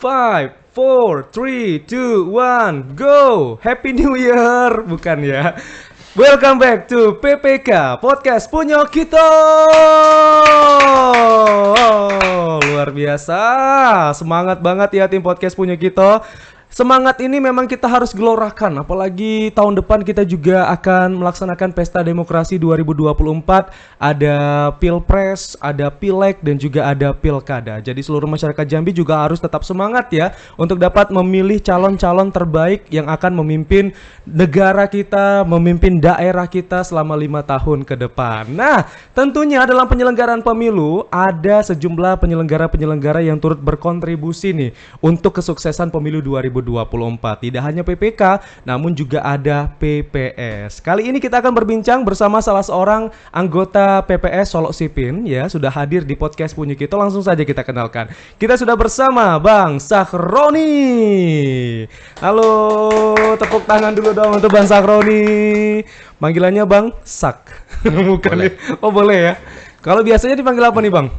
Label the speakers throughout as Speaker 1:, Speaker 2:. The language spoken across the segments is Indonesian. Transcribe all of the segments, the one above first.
Speaker 1: 5, 4, 3, 2, 1, go! Happy New Year! Bukan ya. Welcome back to PPK Podcast Punya Kita. Oh, luar biasa. Semangat banget ya tim Podcast Punya Kita. Semangat ini memang kita harus gelorakan, apalagi tahun depan kita juga akan melaksanakan Pesta Demokrasi 2024. Ada Pilpres, ada Pileg, dan juga ada Pilkada. Jadi seluruh masyarakat Jambi juga harus tetap semangat ya untuk dapat memilih calon-calon terbaik yang akan memimpin negara kita, memimpin daerah kita selama 5 tahun ke depan. Nah, tentunya dalam penyelenggaraan pemilu ada sejumlah penyelenggara-penyelenggara yang turut berkontribusi nih untuk kesuksesan pemilu 2024. Tidak hanya PPK, namun juga ada PPS. Kali ini kita akan berbincang bersama salah seorang anggota PPS Solok Sipin ya, sudah hadir di podcast Punya Kita. Langsung saja kita kenalkan. Kita sudah bersama Bang Sakroni. Halo, tepuk tangan dulu dong untuk Bang Sakroni. Panggilannya Bang Sak. Bukan
Speaker 2: boleh.
Speaker 1: Oh, boleh ya. Kalau biasanya dipanggil apa nih, Bang?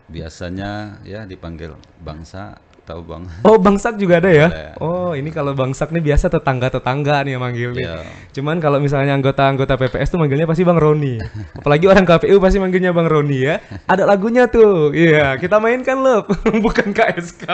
Speaker 2: Biasanya ya dipanggil bangsa atau bang.
Speaker 1: Oh, Bang Sak juga ada ya?
Speaker 2: Boleh.
Speaker 1: Oh, ini kalau Bang Sak nih biasa tetangga-tetangga nih yang manggil nih.
Speaker 2: Iya.
Speaker 1: Cuman kalau misalnya anggota-anggota PPS tuh manggilnya pasti Bang Roni. Apalagi orang KPU pasti manggilnya Bang Roni ya. Ada lagunya tuh. Iya, kita mainkan loh. Bukan KSK.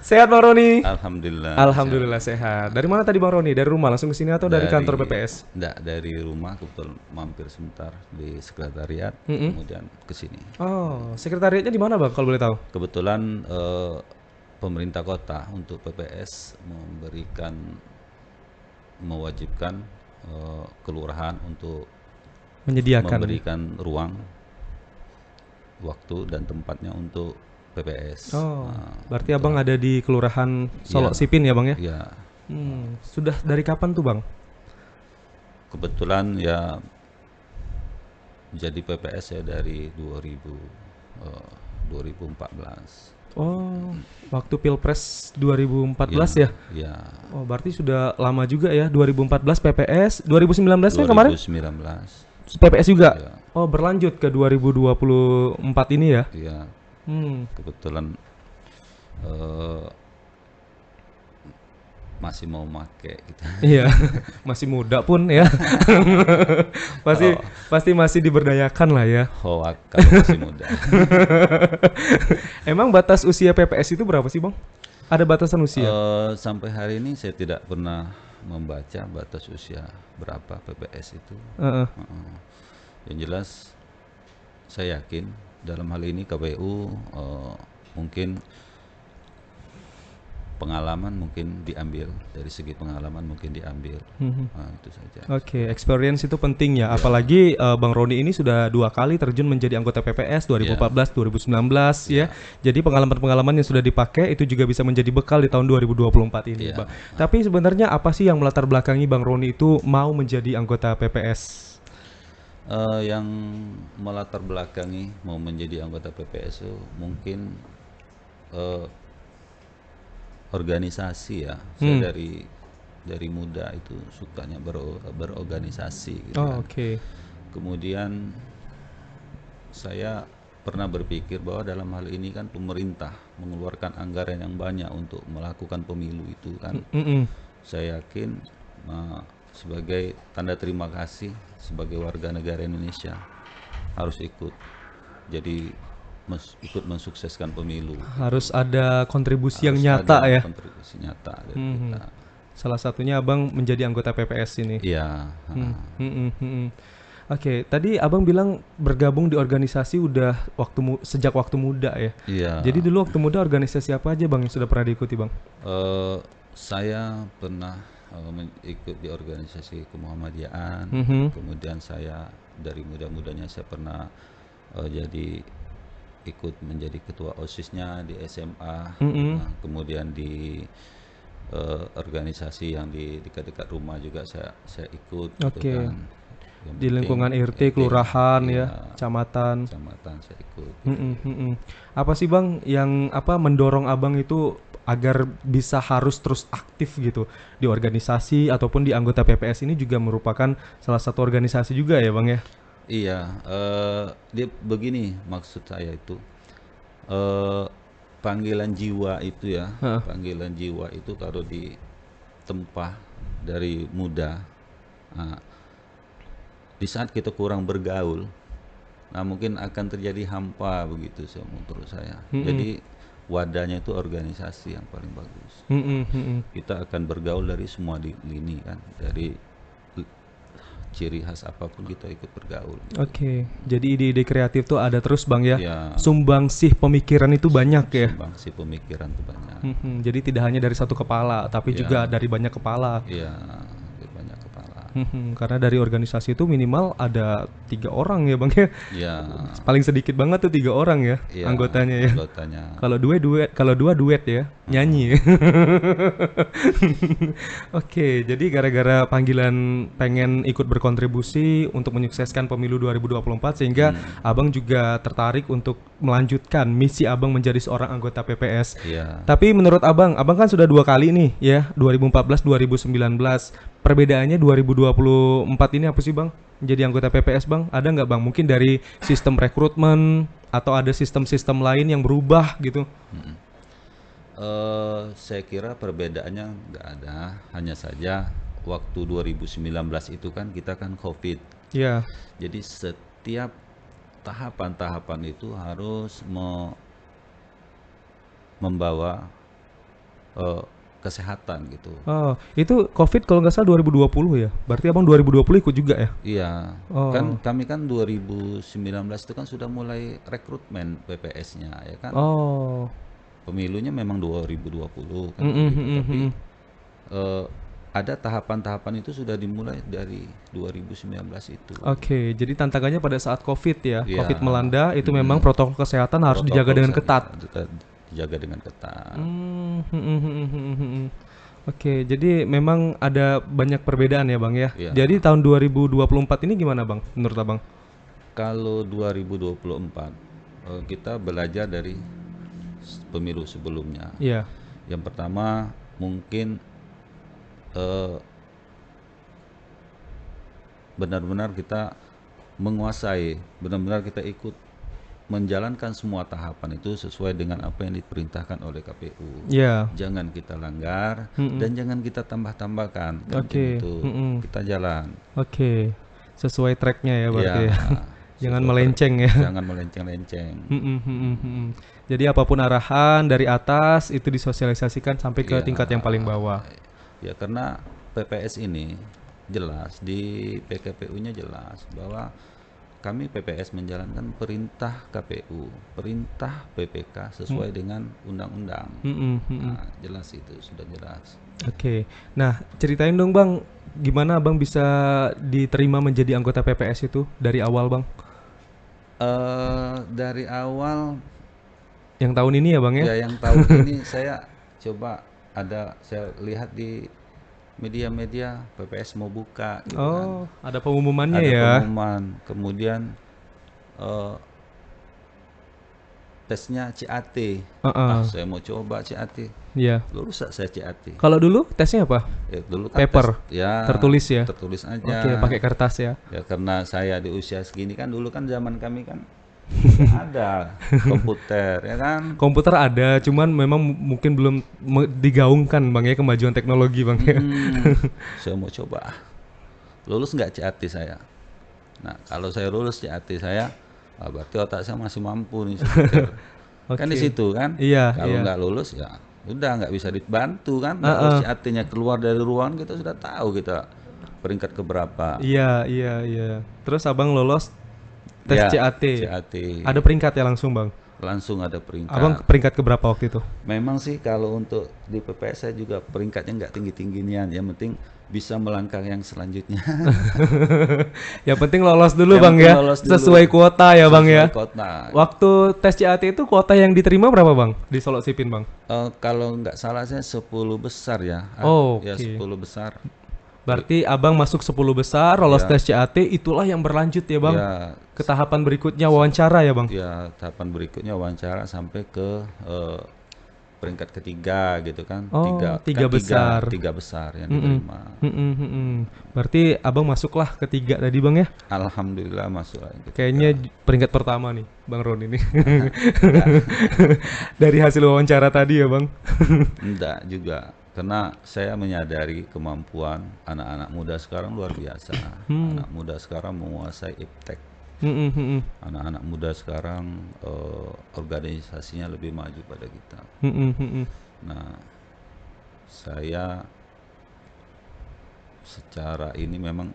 Speaker 1: Sehat Bang Roni?
Speaker 2: Alhamdulillah.
Speaker 1: Alhamdulillah sehat. Dari mana tadi Bang Roni? Dari rumah langsung ke sini atau dari kantor PPS?
Speaker 2: Enggak, dari rumah kebetulan mampir sebentar di sekretariat,
Speaker 1: Mm-mm.
Speaker 2: kemudian ke sini.
Speaker 1: Oh, sekretariatnya di mana Bang kalau boleh tahu?
Speaker 2: Kebetulan pemerintah kota untuk PPS mewajibkan kelurahan untuk
Speaker 1: Menyediakan.
Speaker 2: memberikan ruang, waktu dan tempatnya untuk PPS.
Speaker 1: Oh,
Speaker 2: Nah,
Speaker 1: berarti Abang ada di Kelurahan Solok
Speaker 2: Iya.
Speaker 1: Sipin ya Bang ya?
Speaker 2: ya
Speaker 1: Sudah dari kapan tuh Bang?
Speaker 2: kebetulan ya jadi PPS ya dari 2014.
Speaker 1: Oh, waktu Pilpres 2014 ya?
Speaker 2: Ya.
Speaker 1: Oh, berarti sudah lama juga ya. 2014 PPS, 2019-nya kemarin
Speaker 2: 2019.
Speaker 1: PPS juga.
Speaker 2: Ya,
Speaker 1: Oh, berlanjut ke 2024 ini ya.
Speaker 2: ya kebetulan masih mau make gitu.
Speaker 1: Iya, masih muda pun ya. pasti
Speaker 2: Oh.
Speaker 1: pasti masih diberdayakan lah ya.
Speaker 2: Hoak kalau masih muda.
Speaker 1: Emang batas usia PPS itu berapa sih, Bang? Ada batasan usia?
Speaker 2: Sampai hari ini saya tidak pernah membaca batas usia berapa PPS itu.
Speaker 1: Heeh.
Speaker 2: Yang jelas saya yakin dalam hal ini KPU mungkin pengalaman mungkin diambil, dari segi pengalaman mungkin diambil. Nah, itu saja.
Speaker 1: Oke, experience itu penting ya. Apalagi Bang Roni ini sudah 2 kali terjun menjadi anggota PPS 2014, 2019 ya. Jadi pengalaman-pengalaman yang sudah dipakai itu juga bisa menjadi bekal di tahun 2024 ini,
Speaker 2: Iya.
Speaker 1: Bang. Tapi sebenarnya apa sih yang melatar belakangi Bang Roni itu mau menjadi anggota PPS?
Speaker 2: Yang melatar belakangi mau menjadi anggota PPS itu mungkin organisasi ya. Saya dari muda itu sukanya berorganisasi gitu
Speaker 1: Oh,
Speaker 2: kan.
Speaker 1: oke.
Speaker 2: Kemudian saya pernah berpikir bahwa dalam hal ini kan pemerintah mengeluarkan anggaran yang banyak untuk melakukan pemilu itu kan. Saya yakin sebagai tanda terima kasih sebagai warga negara Indonesia harus ikut. Jadi ikut mensukseskan pemilu.
Speaker 1: Harus ada kontribusi yang
Speaker 2: Harus
Speaker 1: nyata
Speaker 2: ada
Speaker 1: ya.
Speaker 2: kontribusi nyata dari kita.
Speaker 1: Salah satunya Abang menjadi anggota PPS ini.
Speaker 2: Iya.
Speaker 1: Oke, tadi Abang bilang bergabung di organisasi udah sejak waktu muda ya.
Speaker 2: Iya.
Speaker 1: Jadi dulu waktu muda organisasi apa aja Bang yang sudah pernah diikuti Bang?
Speaker 2: Saya pernah ikut di organisasi kemuhammadiyaan. Kemudian saya dari muda-mudanya saya pernah jadi ikut menjadi ketua OSIS-nya di SMA. Nah, kemudian di organisasi yang di dekat-dekat rumah juga saya ikut.
Speaker 1: Oke.
Speaker 2: Gitu kan. Yang
Speaker 1: Di
Speaker 2: penting
Speaker 1: lingkungan RT, kelurahan
Speaker 2: iya,
Speaker 1: ya, kecamatan.
Speaker 2: saya ikut.
Speaker 1: Apa sih Bang yang mendorong Abang itu agar bisa harus terus aktif gitu di organisasi ataupun di anggota PPS ini juga merupakan salah satu organisasi juga ya Bang ya?
Speaker 2: Iya, dia begini maksud saya itu. Eh, panggilan jiwa itu ya,
Speaker 1: Heeh.
Speaker 2: panggilan jiwa itu kalau ditempah dari muda, nah, di saat kita kurang bergaul, nah mungkin akan terjadi hampa begitu menurut saya.
Speaker 1: Mm-mm.
Speaker 2: Jadi wadahnya itu organisasi yang paling bagus.
Speaker 1: Mm-mm, mm-mm.
Speaker 2: Kita akan bergaul dari semua lini kan, dari ciri khas apapun kita ikut bergaul.
Speaker 1: Oke, jadi ide-ide kreatif tuh ada terus Bang ya.
Speaker 2: Ya,
Speaker 1: Sumbangsih pemikiran itu banyak ya.
Speaker 2: sumbangsi pemikiran itu banyak.
Speaker 1: Jadi tidak hanya dari satu kepala, tapi
Speaker 2: Ya,
Speaker 1: juga dari banyak kepala.
Speaker 2: iya, dari banyak kepala.
Speaker 1: Karena dari organisasi itu minimal ada 3 orang ya Bang ya.
Speaker 2: Ya,
Speaker 1: Paling sedikit banget tuh 3 orang ya
Speaker 2: iya,
Speaker 1: anggotanya ya.
Speaker 2: anggotanya.
Speaker 1: Kalau dua duet ya, nyanyi. Oke, jadi gara-gara panggilan pengen ikut berkontribusi untuk menyukseskan pemilu 2024 sehingga Abang juga tertarik untuk melanjutkan misi Abang menjadi seorang anggota PPS.
Speaker 2: Iya.
Speaker 1: Tapi menurut Abang kan sudah 2 kali nih ya, 2014, 2019. Perbedaannya 2024 ini apa sih Bang? Jadi anggota PPS Bang, ada nggak Bang? Mungkin dari sistem rekrutmen atau ada sistem-sistem lain yang berubah gitu?
Speaker 2: Saya kira perbedaannya nggak ada, hanya saja waktu 2019 itu kan kita kan COVID.
Speaker 1: Ya,
Speaker 2: Jadi setiap tahapan-tahapan itu harus membawa kesehatan gitu.
Speaker 1: oh itu COVID kalau nggak salah 2020 ya? Berarti Abang 2020 ikut juga ya?
Speaker 2: Iya,
Speaker 1: Oh,
Speaker 2: kan kami kan 2019 itu kan sudah mulai rekrutmen PPS-nya ya kan.
Speaker 1: oh,
Speaker 2: Pemilunya memang 2020 kan
Speaker 1: Mm-mm,
Speaker 2: begitu,
Speaker 1: mm-mm,
Speaker 2: tapi
Speaker 1: mm-mm.
Speaker 2: ada tahapan-tahapan itu sudah dimulai dari 2019 itu.
Speaker 1: Oke, jadi tantangannya pada saat COVID ya,
Speaker 2: Iya,
Speaker 1: COVID melanda itu memang protokol kesehatan harus dijaga
Speaker 2: protokol
Speaker 1: dengan ketat.
Speaker 2: dijaga dengan ketat.
Speaker 1: Oke, jadi memang ada banyak perbedaan ya Bang ya.
Speaker 2: Iya.
Speaker 1: Jadi tahun 2024 ini gimana Bang menurut Abang?
Speaker 2: Kalau 2024 kita belajar dari pemilu sebelumnya.
Speaker 1: Iya.
Speaker 2: Yang pertama mungkin eh, benar-benar kita menguasai, benar-benar kita ikut menjalankan semua tahapan itu sesuai dengan apa yang diperintahkan oleh KPU.
Speaker 1: Iya.
Speaker 2: Jangan kita langgar
Speaker 1: Mm-mm.
Speaker 2: dan jangan kita tambah-tambahkan. Kan
Speaker 1: Oke,
Speaker 2: itu kita jalan.
Speaker 1: Oke. Sesuai tracknya ya berarti ya. Jangan
Speaker 2: sesuai
Speaker 1: melenceng ya.
Speaker 2: Jangan melenceng-lenceng.
Speaker 1: Jadi apapun arahan dari atas itu disosialisasikan sampai ke
Speaker 2: Iya.
Speaker 1: tingkat yang paling bawah.
Speaker 2: Ya karena PPS ini jelas di PKPU-nya jelas bahwa kami PPS menjalankan perintah KPU, perintah PPK sesuai dengan undang-undang. Nah, jelas itu sudah jelas.
Speaker 1: Oke. Nah, ceritain dong Bang, gimana Abang bisa diterima menjadi anggota PPS itu dari awal Bang?
Speaker 2: Dari awal
Speaker 1: Yang tahun ini ya Bang ya?
Speaker 2: ya yang tahun ini saya coba saya lihat di media-media PPS mau buka gitu kan.
Speaker 1: Oh, ada pengumumannya
Speaker 2: Ada
Speaker 1: ya?
Speaker 2: pengumuman, kemudian eh, tesnya CAT.
Speaker 1: Heeh.
Speaker 2: Saya mau coba CAT.
Speaker 1: Iya.
Speaker 2: Lulus nggak saya CAT?
Speaker 1: Kalau dulu tesnya apa?
Speaker 2: Dulu kan
Speaker 1: Paper?
Speaker 2: ya
Speaker 1: Tertulis ya?
Speaker 2: tertulis aja.
Speaker 1: Oke, pakai kertas ya.
Speaker 2: Ya karena saya di usia segini kan dulu kan zaman kami kan nggak ada komputer ya kan.
Speaker 1: Komputer ada, cuman memang mungkin belum digaungkan Bang ya kemajuan teknologi Bang ya.
Speaker 2: Saya mau coba. Lulus nggak CAT saya? Nah kalau saya lulus CAT saya, berarti otak saya masih mampu nih. Kan di
Speaker 1: Oke.
Speaker 2: situ kan.
Speaker 1: Iya,
Speaker 2: Kalau
Speaker 1: iya.
Speaker 2: nggak lulus ya udah nggak bisa dibantu kan. Kalau CAT-nya keluar dari ruangan kita sudah tahu kita peringkat keberapa.
Speaker 1: Iya, iya, iya. Terus Abang lolos tes
Speaker 2: Ya,
Speaker 1: CAT.
Speaker 2: CAT.
Speaker 1: Ada peringkat ya langsung Bang?
Speaker 2: Langsung ada peringkat.
Speaker 1: Abang peringkat keberapa waktu itu?
Speaker 2: Memang sih kalau untuk di PPS saya juga peringkatnya nggak tinggi-tinggian. Yang penting bisa melangkah yang selanjutnya.
Speaker 1: Yang penting lolos dulu
Speaker 2: Yang
Speaker 1: Bang
Speaker 2: penting
Speaker 1: ya.
Speaker 2: lolos dulu.
Speaker 1: Sesuai kuota ya Bang ya.
Speaker 2: Sesuai kota.
Speaker 1: Waktu tes CAT itu kuota yang diterima berapa Bang di Solo Sipin Bang?
Speaker 2: Kalau nggak salah saya 10 besar ya.
Speaker 1: Oh,
Speaker 2: Ya
Speaker 1: oke.
Speaker 2: 10 besar.
Speaker 1: Berarti Abang masuk 10 besar, lolos tes CAT, itulah yang berlanjut ya Bang.
Speaker 2: Ya,
Speaker 1: Ke tahapan berikutnya wawancara ya Bang.
Speaker 2: ya tahapan berikutnya wawancara sampai ke peringkat ketiga gitu kan.
Speaker 1: Oh, tiga besar.
Speaker 2: Tiga besar yang
Speaker 1: Mm-mm.
Speaker 2: diterima.
Speaker 1: Berarti abang masuklah ketiga tadi bang ya?
Speaker 2: Alhamdulillah masuk yang
Speaker 1: Kayaknya
Speaker 2: ketiga.
Speaker 1: peringkat pertama nih, Bang Ron ini.
Speaker 2: Enggak,
Speaker 1: Dari hasil wawancara tadi ya, Bang.
Speaker 2: enggak juga. Karena saya menyadari kemampuan anak-anak muda sekarang luar biasa. Anak muda sekarang menguasai iptek.
Speaker 1: Mm-mm, mm-mm,
Speaker 2: Anak-anak muda sekarang organisasinya lebih maju pada kita.
Speaker 1: mm-mm, mm-mm.
Speaker 2: Nah, saya secara ini memang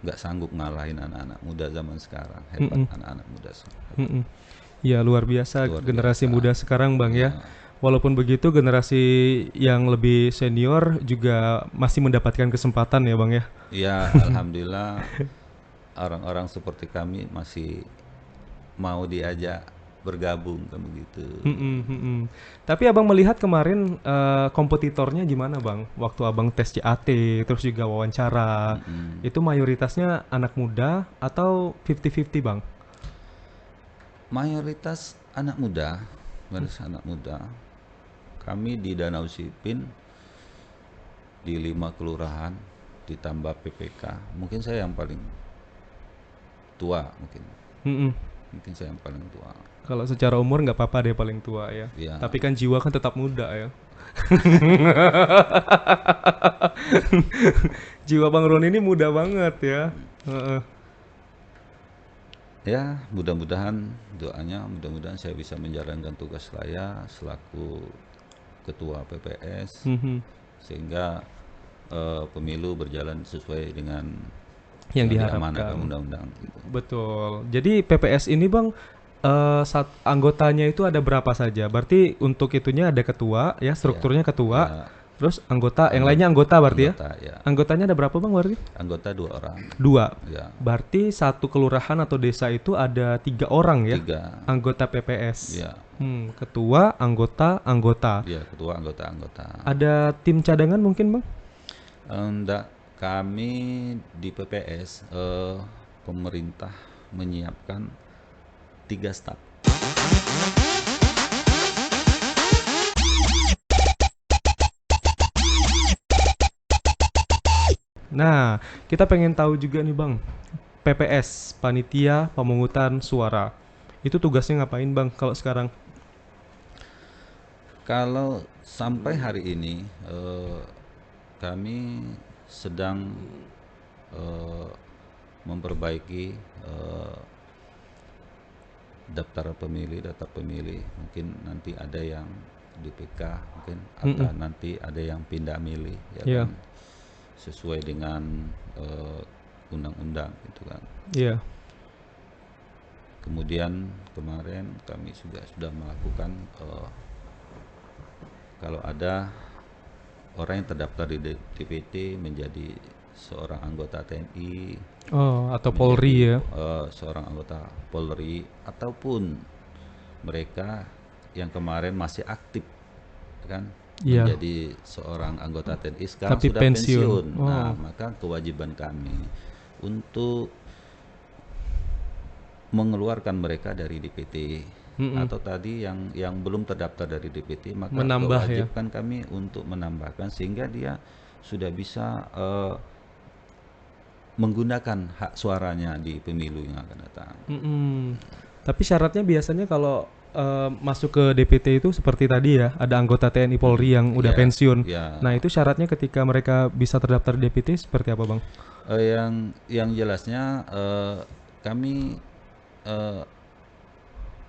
Speaker 2: nggak sanggup ngalahin anak-anak muda zaman sekarang. Hebat
Speaker 1: Mm-mm.
Speaker 2: anak-anak muda sekarang. Hebat.
Speaker 1: Mm-mm. Ya, luar biasa
Speaker 2: Luar
Speaker 1: generasi
Speaker 2: biasa.
Speaker 1: muda sekarang, Bang ya.
Speaker 2: Ya,
Speaker 1: Walaupun begitu, generasi yang lebih senior juga masih mendapatkan kesempatan ya, Bang ya.
Speaker 2: ya alhamdulillah orang-orang seperti kami masih mau diajak bergabung kan begitu.
Speaker 1: Mm-mm, mm-mm. Tapi Abang melihat kemarin kompetitornya gimana, Bang? Waktu Abang tes CAT, terus juga wawancara,
Speaker 2: Mm-mm.
Speaker 1: itu mayoritasnya anak muda atau 50-50, Bang?
Speaker 2: Mayoritas anak muda, mayoritas anak muda. Kami di Danau Sipin di 5 kelurahan ditambah PPK. Mungkin saya yang paling tua mungkin.
Speaker 1: Mm-mm.
Speaker 2: Mungkin saya yang paling tua.
Speaker 1: Kalau secara umur nggak apa-apa deh paling tua ya.
Speaker 2: Ya,
Speaker 1: Tapi kan jiwa kan tetap muda ya. Jiwa Bang Ron ini muda banget ya. Heeh.
Speaker 2: ya mudah-mudahan doanya mudah-mudahan saya bisa menjalankan tugas saya selaku ketua PPS
Speaker 1: Mhm.
Speaker 2: sehingga pemilu berjalan sesuai dengan
Speaker 1: Yang
Speaker 2: yang
Speaker 1: diharapkan.
Speaker 2: diamanahkan undang-undang gitu.
Speaker 1: Betul. Jadi PPS ini Bang anggotanya itu ada berapa saja? Berarti untuk itunya ada ketua ya,
Speaker 2: Ya,
Speaker 1: strukturnya ketua.
Speaker 2: ya
Speaker 1: Terus anggota, yang
Speaker 2: anggota,
Speaker 1: lainnya anggota berarti ya?
Speaker 2: anggota ya,
Speaker 1: Anggotanya ada berapa Bang berarti?
Speaker 2: anggota 2 orang,
Speaker 1: Dua.
Speaker 2: ya
Speaker 1: Berarti satu kelurahan atau desa itu ada 3 orang ya?
Speaker 2: 3,
Speaker 1: Anggota PPS.
Speaker 2: ya,
Speaker 1: Ketua, anggota.
Speaker 2: ya ketua anggota-anggota.
Speaker 1: Ada tim cadangan mungkin Bang?
Speaker 2: Enggak, kami di PPS pemerintah menyiapkan 3 staf.
Speaker 1: Nah, kita pengen tahu juga nih Bang, PPS, Panitia Pemungutan Suara. Itu tugasnya ngapain Bang kalau sekarang?
Speaker 2: Kalau sampai hari ini kami sedang eh, memperbaiki eh, daftar pemilih. Mungkin nanti ada yang DPK mungkin atau
Speaker 1: Mm-mm.
Speaker 2: nanti ada yang pindah milih ya
Speaker 1: Iya,
Speaker 2: kan sesuai dengan eh, undang-undang gitu kan.
Speaker 1: iya.
Speaker 2: Kemudian kemarin kami sudah melakukan kalau ada orang yang terdaftar di DPT menjadi seorang anggota TNI,
Speaker 1: Oh, atau Polri
Speaker 2: menjadi
Speaker 1: ya.
Speaker 2: seorang anggota Polri, ataupun mereka yang kemarin masih aktif kan
Speaker 1: Iya,
Speaker 2: menjadi seorang anggota TNI sekarang
Speaker 1: tapi
Speaker 2: sudah
Speaker 1: pensiun.
Speaker 2: pensiun. Nah,
Speaker 1: Oh.
Speaker 2: maka kewajiban kami untuk mengeluarkan mereka dari DPT
Speaker 1: Mm-mm.
Speaker 2: atau tadi yang belum terdaftar dari DPT, maka
Speaker 1: Menambah ya.
Speaker 2: kewajibkan kami untuk menambahkan sehingga dia sudah bisa menggunakan hak suaranya di pemilu yang akan datang.
Speaker 1: Mm-mm. Tapi syaratnya biasanya kalau masuk ke DPT itu seperti tadi ya, ada anggota TNI Polri yang udah
Speaker 2: Ya,
Speaker 1: pensiun.
Speaker 2: ya.
Speaker 1: Nah, itu syaratnya ketika mereka bisa terdaftar di DPT seperti apa, Bang?
Speaker 2: Yang jelasnya kami eh,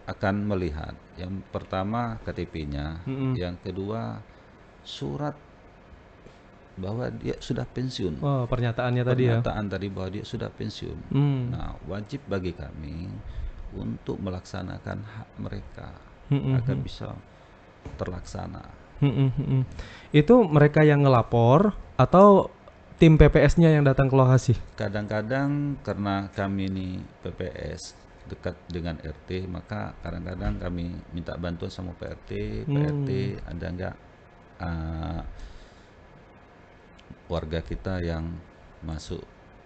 Speaker 2: akan melihat yang pertama KTP-nya,
Speaker 1: Mm-mm.
Speaker 2: yang kedua surat bahwa dia sudah pensiun.
Speaker 1: Oh, pernyataannya tadi ya.
Speaker 2: Pernyataan tadi bahwa dia sudah pensiun.
Speaker 1: Hmm.
Speaker 2: Nah, wajib bagi kami untuk melaksanakan hak mereka
Speaker 1: Mm-mm.
Speaker 2: agar bisa terlaksana.
Speaker 1: Mm-mm. Mm-mm. Itu mereka yang ngelapor atau tim PPS-nya yang datang ke lokasi?
Speaker 2: Kadang-kadang karena kami ini PPS dekat dengan RT, maka kadang-kadang kami minta bantuan sama PRT. PRT ada nggak warga kita yang masuk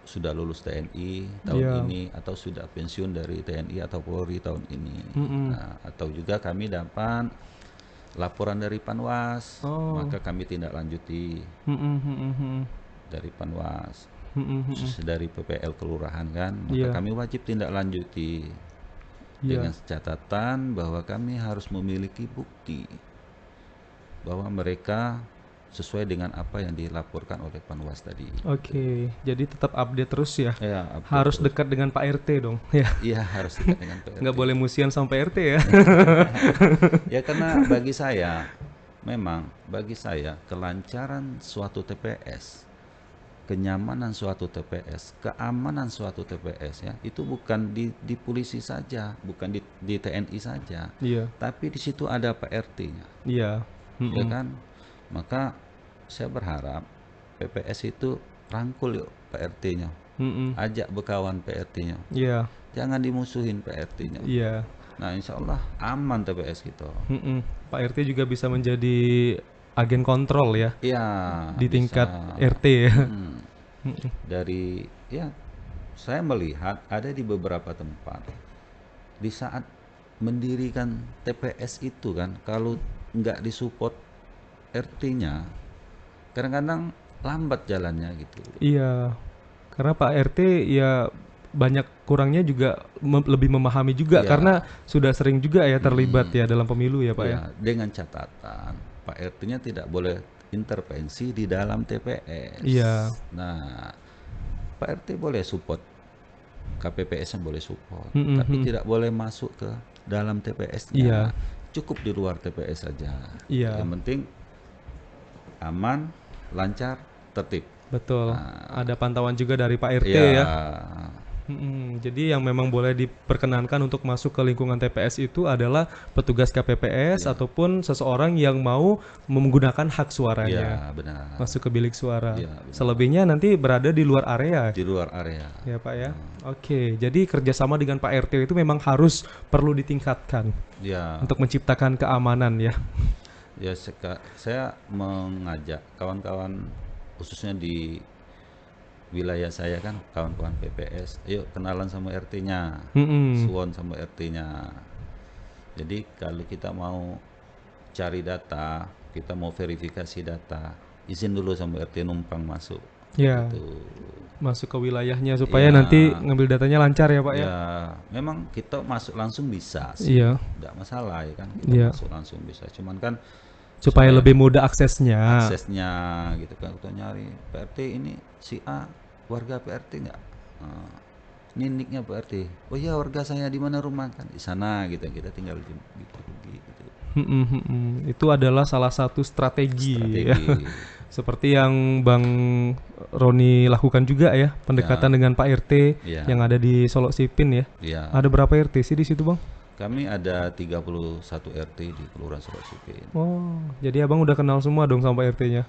Speaker 2: sudah lulus TNI tahun
Speaker 1: Iya.
Speaker 2: ini atau sudah pensiun dari TNI atau Polri tahun ini.
Speaker 1: Mm-mm.
Speaker 2: Nah, atau juga kami dapat laporan dari Panwas,
Speaker 1: Oh.
Speaker 2: maka kami tindak lanjuti dari Panwas, khusus dari PPL kelurahan kan, maka
Speaker 1: Iya.
Speaker 2: kami wajib tindak lanjuti dengan
Speaker 1: Iya.
Speaker 2: catatan bahwa kami harus memiliki bukti bahwa mereka sesuai dengan apa yang dilaporkan oleh Panwas tadi.
Speaker 1: Oke, jadi tetap update terus ya.
Speaker 2: Ya, update
Speaker 1: Harus
Speaker 2: terus.
Speaker 1: dekat dengan Pak RT dong. Ya,
Speaker 2: Iya, harus dekat dengan PRT.
Speaker 1: nggak boleh musian sama Pak RT ya.
Speaker 2: Ya karena bagi saya, memang bagi saya kelancaran suatu TPS, kenyamanan suatu TPS, keamanan suatu TPS ya, itu bukan di polisi saja, bukan di TNI saja,
Speaker 1: Iya.
Speaker 2: tapi di situ ada Pak RT-nya,
Speaker 1: Iya.
Speaker 2: ya kan? Maka saya berharap PPS itu rangkul yuk Pak RT-nya, ajak berkawan Pak RT-nya,
Speaker 1: Iya.
Speaker 2: jangan dimusuhin Pak RT-nya.
Speaker 1: Iya.
Speaker 2: Nah, insya Allah aman TPS kita.
Speaker 1: Pak RT juga bisa menjadi agen kontrol ya
Speaker 2: Iya,
Speaker 1: di
Speaker 2: bisa.
Speaker 1: tingkat RT ya.
Speaker 2: Dari ya, saya melihat ada di beberapa tempat di saat mendirikan TPS itu kan, kalau nggak disupport RT-nya, kadang-kadang lambat jalannya gitu.
Speaker 1: Iya. Karena Pak RT ya banyak kurangnya juga lebih memahami juga
Speaker 2: Iya.
Speaker 1: karena sudah sering juga ya terlibat ya dalam pemilu ya Pak ya.
Speaker 2: Ya, dengan catatan Pak RT-nya tidak boleh intervensi di dalam TPS.
Speaker 1: Iya.
Speaker 2: Nah, Pak RT boleh support, KPPS-nya boleh support,
Speaker 1: Mm-mm.
Speaker 2: tapi tidak boleh masuk ke dalam TPS-nya.
Speaker 1: Iya.
Speaker 2: Cukup di luar TPS saja.
Speaker 1: Iya.
Speaker 2: Yang penting aman, lancar, tertib.
Speaker 1: Betul.
Speaker 2: Nah,
Speaker 1: Ada pantauan juga dari Pak RT
Speaker 2: ya,
Speaker 1: ya. Jadi yang memang boleh diperkenankan untuk masuk ke lingkungan TPS itu adalah petugas KPPS ataupun seseorang yang mau menggunakan hak suaranya
Speaker 2: ya benar.
Speaker 1: masuk ke bilik suara.
Speaker 2: Iya, benar.
Speaker 1: Selebihnya nanti berada di luar area.
Speaker 2: Di luar area.
Speaker 1: Ya Pak ya. Oke, jadi kerjasama dengan Pak RT itu memang harus perlu ditingkatkan
Speaker 2: Ya,
Speaker 1: untuk menciptakan keamanan ya.
Speaker 2: ya saya mengajak kawan-kawan khususnya di wilayah saya kan, kawan-kawan PPS, ayo kenalan sama RT-nya, suwon sama RT-nya. Jadi kalau kita mau cari data, kita mau verifikasi data, izin dulu sama RT numpang masuk.
Speaker 1: Ya,
Speaker 2: Gitu.
Speaker 1: masuk ke wilayahnya supaya
Speaker 2: Ya.
Speaker 1: nanti ngambil datanya lancar ya Pak ya.
Speaker 2: Ya, memang kita masuk langsung bisa sih,
Speaker 1: Iya,
Speaker 2: nggak masalah ya kan, kita
Speaker 1: Iya.
Speaker 2: masuk langsung bisa. Cuman kan
Speaker 1: supaya lebih mudah aksesnya.
Speaker 2: aksesnya gitu kan, kita nyari PRT ini si A warga PRT nggak, ini nicknya PRT, oh iya warga saya di mana rumah kan di sana gitu, kita tinggal gitu.
Speaker 1: Itu adalah salah satu strategi, ya.
Speaker 2: Strategi.
Speaker 1: Seperti yang Bang Roni lakukan juga ya, pendekatan dengan Pak RT
Speaker 2: Ya.
Speaker 1: yang ada di Solok Sipin ya.
Speaker 2: Ya,
Speaker 1: Ada berapa RT sih di situ Bang?
Speaker 2: kami ada 31 RT di Kelurahan Solok Sipin.
Speaker 1: Oh, jadi Abang udah kenal semua dong sama Pak RT-nya.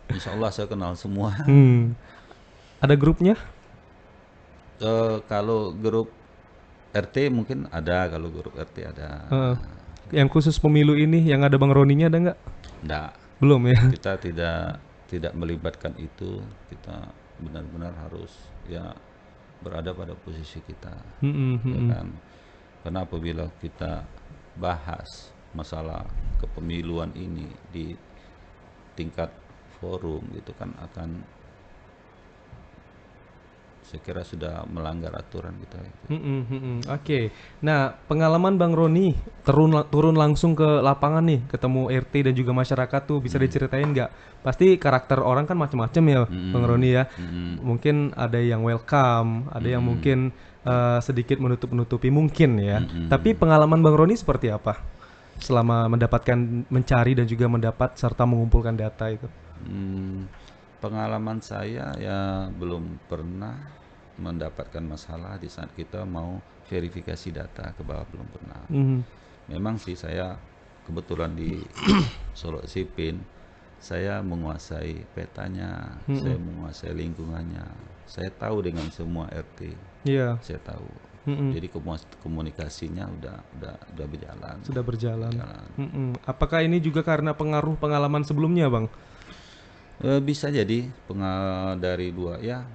Speaker 2: Insya Allah saya kenal semua.
Speaker 1: Ada grupnya?
Speaker 2: Kalau grup RT mungkin ada, kalau grup RT ada.
Speaker 1: Yang khusus pemilu ini yang ada Bang Roninya ada nggak?
Speaker 2: Enggak,
Speaker 1: Belum ya?
Speaker 2: kita tidak melibatkan itu. Kita benar-benar harus ya berada pada posisi kita, ya kan? Karena apabila kita bahas masalah kepemiluan ini di tingkat forum gitu kan, akan saya kira sudah melanggar aturan kita itu.
Speaker 1: Oke. Nah, pengalaman Bang Roni turun langsung ke lapangan nih, ketemu RT dan juga masyarakat tuh bisa diceritain nggak? Pasti karakter orang kan macam-macam ya, Bang Roni ya. Mungkin ada yang welcome, ada yang mungkin sedikit menutup-nutupi mungkin ya. Tapi pengalaman Bang Roni seperti apa selama mencari dan juga mendapat serta mengumpulkan data itu?
Speaker 2: Pengalaman saya ya belum pernah mendapatkan masalah di saat kita mau verifikasi data ke bawah, belum pernah. Memang sih saya kebetulan di Solok Sipin, saya menguasai petanya, saya menguasai lingkungannya, saya tahu dengan semua RT, saya tahu. Jadi komunikasinya udah berjalan.
Speaker 1: Sudah berjalan. Apakah ini juga karena pengaruh pengalaman sebelumnya, Bang?
Speaker 2: Bisa jadi dari dua ya,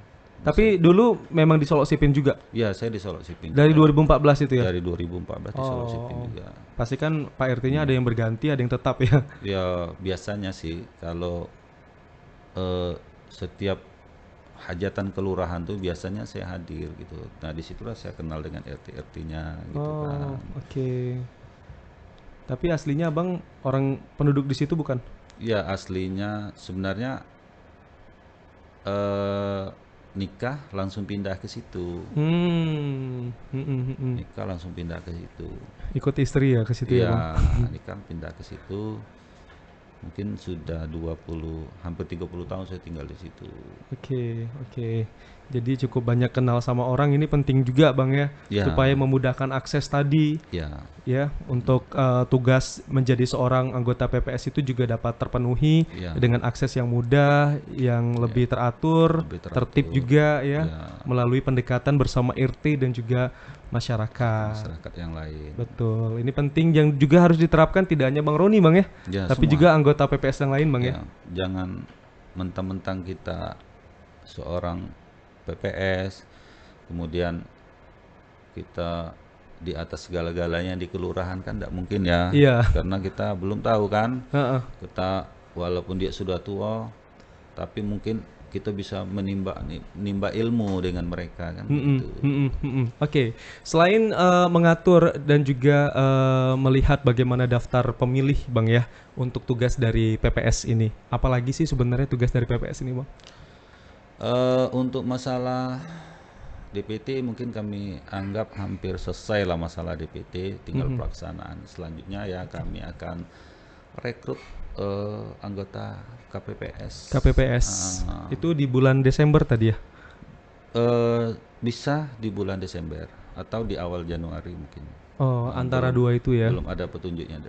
Speaker 1: Tapi dulu memang di Solok Sipin juga.
Speaker 2: Ya, saya di Solok Sipin.
Speaker 1: Dari 2014 itu ya.
Speaker 2: Dari 2014 di Solok Sipin juga.
Speaker 1: Pasti kan Pak RT-nya ada yang berganti, ada yang tetap ya.
Speaker 2: Ya biasanya sih kalau setiap hajatan kelurahan tuh biasanya saya hadir gitu. Nah disitulah saya kenal dengan RT-RT-nya gitu kan.
Speaker 1: Oke. Tapi aslinya abang orang penduduk di situ bukan?
Speaker 2: Ya aslinya sebenarnya nikah langsung pindah ke situ. Nikah langsung pindah ke situ.
Speaker 1: Ikut istri ya ke situ ya bang?
Speaker 2: Ya nikah pindah ke situ. Mungkin sudah hampir 30 tahun saya tinggal di situ.
Speaker 1: Oke. Jadi cukup banyak kenal sama orang, ini penting juga bang ya, supaya memudahkan akses tadi. Ya, untuk tugas menjadi seorang anggota PPS itu juga dapat terpenuhi dengan akses yang mudah, yang lebih teratur, tertib juga ya, melalui pendekatan bersama RT dan juga masyarakat
Speaker 2: yang lain.
Speaker 1: Betul, ini penting yang juga harus diterapkan tidak hanya Bang Roni bang ya, tapi semua. Juga anggota PPS yang lain bang ya.
Speaker 2: Jangan mentang-mentang kita seorang PPS kemudian kita di atas segala-galanya di kelurahan, kan tidak mungkin ya. Karena kita belum tahu kan. Kita walaupun dia sudah tua tapi mungkin kita bisa menimba ilmu dengan mereka kan.
Speaker 1: Oke. Selain mengatur dan juga melihat bagaimana daftar pemilih bang ya untuk tugas dari PPS ini, apalagi sih sebenarnya tugas dari PPS ini bang?
Speaker 2: Untuk masalah DPT mungkin kami anggap hampir selesai lah masalah DPT, tinggal pelaksanaan. Selanjutnya ya kami akan rekrut anggota KPPS.
Speaker 1: Itu di bulan Desember tadi ya?
Speaker 2: Bisa di bulan Desember atau di awal Januari mungkin.
Speaker 1: Antara dua itu ya?
Speaker 2: Belum ada petunjuknya.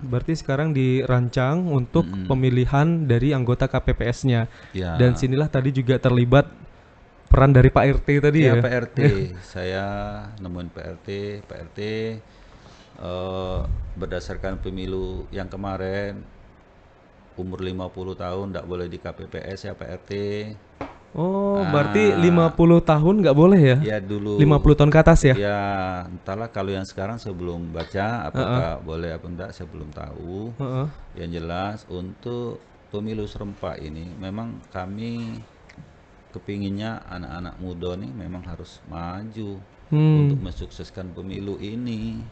Speaker 1: Berarti sekarang dirancang untuk pemilihan dari anggota KPPS-nya. Dan sinilah tadi juga terlibat peran dari Pak RT tadi ya?
Speaker 2: Pak RT. Saya nemuin Pak RT berdasarkan pemilu yang kemarin umur 50 tahun tidak boleh di KPPS ya Pak RT.
Speaker 1: Berarti 50 tahun nggak boleh ya?
Speaker 2: Ya dulu
Speaker 1: 50 tahun ke atas ya?
Speaker 2: Ya entahlah, kalau yang sekarang saya belum baca apakah boleh apa enggak, saya belum tahu. Yang jelas untuk pemilu serempak ini memang kami kepinginnya anak-anak muda nih memang harus maju untuk mensukseskan pemilu ini.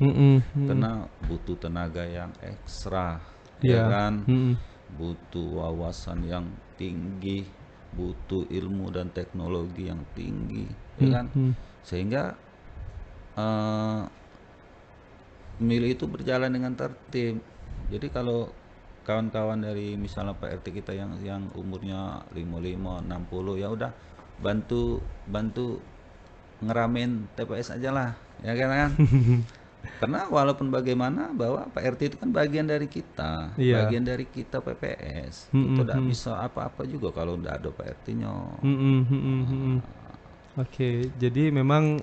Speaker 2: Karena butuh tenaga yang ekstra, ya kan? Butuh wawasan yang tinggi, butuh ilmu dan teknologi yang tinggi, ya kan? Sehingga pemilu itu berjalan dengan tertib. Jadi kalau kawan-kawan dari misalnya Pak RT kita yang umurnya 55, 60 ya udah bantu ngeramein TPS aja lah, ya kan? Karena walaupun bagaimana bahwa Pak RT itu kan bagian dari kita, bagian dari kita PPS. Itu tidak bisa apa-apa juga kalau tidak ada Pak RT-nya.
Speaker 1: Oke, jadi memang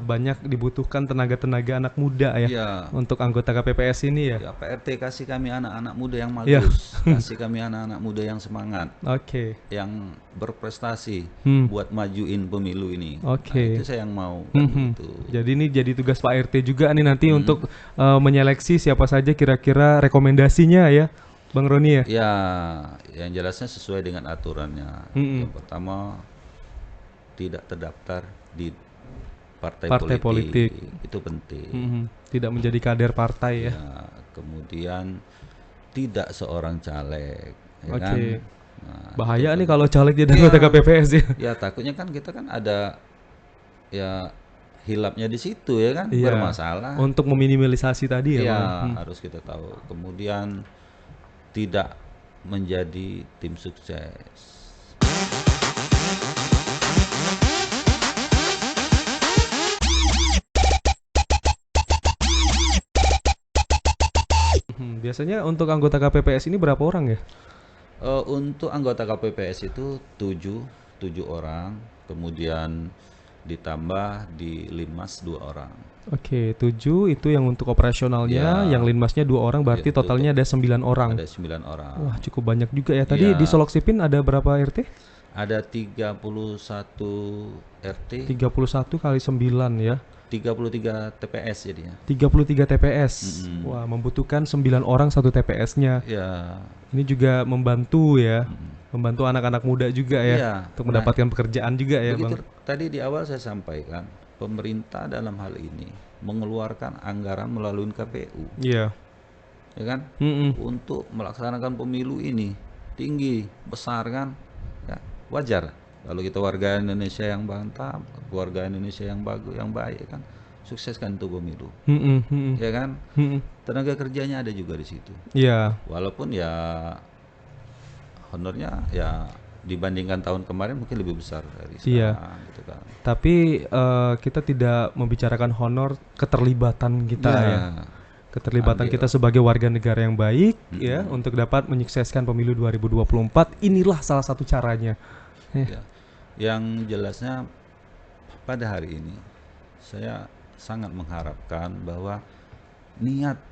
Speaker 1: banyak dibutuhkan tenaga-tenaga anak muda ya, untuk anggota KPPS ini ya.
Speaker 2: Pak RT kasih kami anak-anak muda yang bagus, kasih kami anak-anak muda yang semangat, yang berprestasi buat majuin pemilu ini. Itu saya yang mau. Gitu.
Speaker 1: Jadi ini jadi tugas Pak RT juga nih nanti untuk menyeleksi siapa saja kira-kira rekomendasinya ya, Bang Roni ya.
Speaker 2: Ya, yang jelasnya sesuai dengan aturannya. Yang pertama, tidak terdaftar di partai politik. Itu penting.
Speaker 1: Tidak menjadi kader partai ya.
Speaker 2: Kemudian tidak seorang caleg, ya kan? Nah,
Speaker 1: bahaya nih kalau caleg jadi anggota KPPS ya.
Speaker 2: Ya takutnya kan kita kan ada ya hilapnya di situ ya kan, bermasalah.
Speaker 1: Untuk meminimalisasi tadi ya.
Speaker 2: Harus kita tahu. Kemudian tidak menjadi tim sukses.
Speaker 1: Biasanya untuk anggota KPPS ini berapa orang ya?
Speaker 2: Untuk anggota KPPS itu 7 orang, kemudian ditambah di Linmas 2 orang.
Speaker 1: 7 itu yang untuk operasionalnya, yang Linmasnya 2 orang, berarti totalnya ada 9 orang.
Speaker 2: Ada 9 orang.
Speaker 1: Wah, cukup banyak juga ya. Tadi di Solok Sipin ada berapa RT?
Speaker 2: Ada 31 RT,
Speaker 1: 31 kali 9 ya.
Speaker 2: 33 TPS jadinya.
Speaker 1: 33 TPS. Wah, membutuhkan 9 orang satu TPS-nya.
Speaker 2: Ya,
Speaker 1: Ini juga membantu ya. Membantu anak-anak muda juga ya
Speaker 2: iya.
Speaker 1: untuk
Speaker 2: Nah,
Speaker 1: mendapatkan pekerjaan juga ya,
Speaker 2: begitu
Speaker 1: Bang.
Speaker 2: tadi di awal saya sampaikan, pemerintah dalam hal ini mengeluarkan anggaran melalui KPU,
Speaker 1: Iya.
Speaker 2: ya kan,
Speaker 1: Mm-mm.
Speaker 2: untuk melaksanakan pemilu ini tinggi, besar kan, ya, wajar. Kalau kita warga Indonesia yang mantap, warga Indonesia yang bagus, yang baik kan, sukseskan itu pemilu,
Speaker 1: Mm-mm. Mm-mm.
Speaker 2: ya kan.
Speaker 1: Mm-mm.
Speaker 2: Tenaga kerjanya ada juga di situ,
Speaker 1: Iya.
Speaker 2: walaupun ya honornya ya dibandingkan tahun kemarin mungkin lebih besar dari
Speaker 1: Iya.
Speaker 2: sekarang gitu kan.
Speaker 1: Tapi kita tidak membicarakan honor, keterlibatan kita
Speaker 2: Ya,
Speaker 1: ya. Keterlibatan
Speaker 2: andil.
Speaker 1: kita sebagai warga negara yang baik ya untuk dapat menyukseskan pemilu 2024. Inilah salah satu caranya.
Speaker 2: Ya. Yang jelasnya pada hari ini saya sangat mengharapkan bahwa niat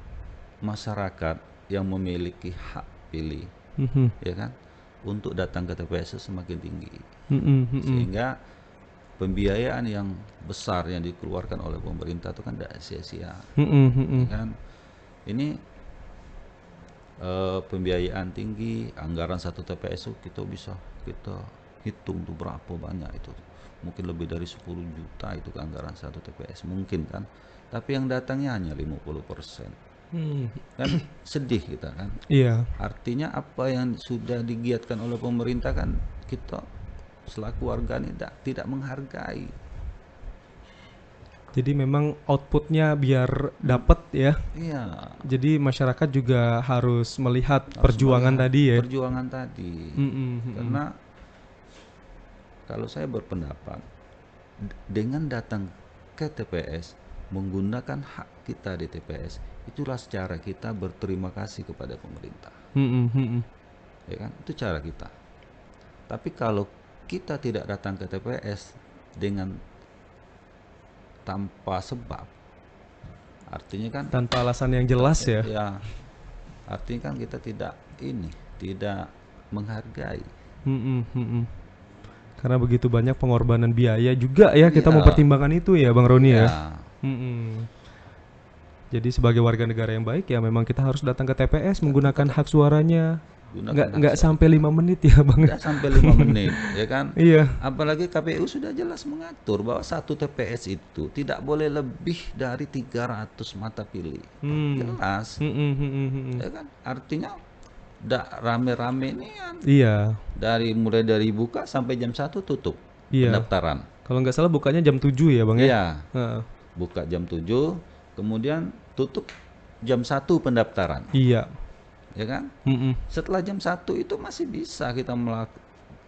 Speaker 2: masyarakat yang memiliki hak pilih,
Speaker 1: Mhm.
Speaker 2: ya kan, untuk datang ke TPS itu semakin tinggi,
Speaker 1: Mhm. Mhm.
Speaker 2: sehingga pembiayaan yang besar yang dikeluarkan oleh pemerintah itu kan tidak sia-sia,
Speaker 1: Mhm. Mhm.
Speaker 2: ya kan. Ini pembiayaan tinggi, anggaran satu TPS itu kita bisa kita hitung tuh berapa banyak itu, mungkin lebih dari 10 juta itu ke anggaran satu TPS mungkin kan, tapi yang datangnya hanya 50%,
Speaker 1: Hmm.
Speaker 2: kan sedih kita kan.
Speaker 1: Iya.
Speaker 2: Artinya apa yang sudah digiatkan oleh pemerintah kan kita selaku warga ini tidak menghargai.
Speaker 1: Jadi memang outputnya biar dapat ya.
Speaker 2: Iya,
Speaker 1: Jadi masyarakat juga harus melihat
Speaker 2: harus
Speaker 1: perjuangan
Speaker 2: melihat
Speaker 1: tadi ya.
Speaker 2: perjuangan tadi.
Speaker 1: Mm-mm. Mm-mm.
Speaker 2: Karena kalau saya berpendapat dengan datang ke TPS menggunakan hak kita di TPS, itulah cara kita berterima kasih kepada pemerintah,
Speaker 1: Mm-mm. Mm-mm.
Speaker 2: ya kan, itu cara kita. Tapi kalau kita tidak datang ke TPS dengan tanpa sebab, artinya kan
Speaker 1: Tanpa alasan yang jelas ya.
Speaker 2: ya, artinya kan kita tidak menghargai.
Speaker 1: Mm-mm. Mm-mm. Karena begitu banyak pengorbanan biaya juga ya, kita
Speaker 2: Iya.
Speaker 1: mempertimbangkan itu ya, Bang Roni ya.
Speaker 2: Ya,
Speaker 1: Mm-mm. Jadi sebagai warga negara yang baik ya memang kita harus datang ke TPS menggunakan hak suaranya.
Speaker 2: gunakan hak
Speaker 1: Nggak
Speaker 2: suara.
Speaker 1: sampai 5 menit ya, Bang.
Speaker 2: Tidak sampai 5 menit, ya kan?
Speaker 1: Iya.
Speaker 2: Apalagi KPU sudah jelas mengatur bahwa satu TPS itu tidak boleh lebih dari 300 mata pilih. Jelas,
Speaker 1: Mm-mm. Mm-mm.
Speaker 2: ya kan? Artinya tidak rame-rame ini kan.
Speaker 1: Iya.
Speaker 2: Mulai dari buka sampai jam 1 tutup
Speaker 1: Iya.
Speaker 2: pendaftaran.
Speaker 1: Kalau nggak salah bukanya jam 7 ya, Bang ya?
Speaker 2: Iya,
Speaker 1: Heeh.
Speaker 2: buka jam 7, kemudian tutup jam 1 pendaftaran,
Speaker 1: Iya.
Speaker 2: ya kan?
Speaker 1: Mm-mm.
Speaker 2: Setelah jam 1 itu masih bisa kita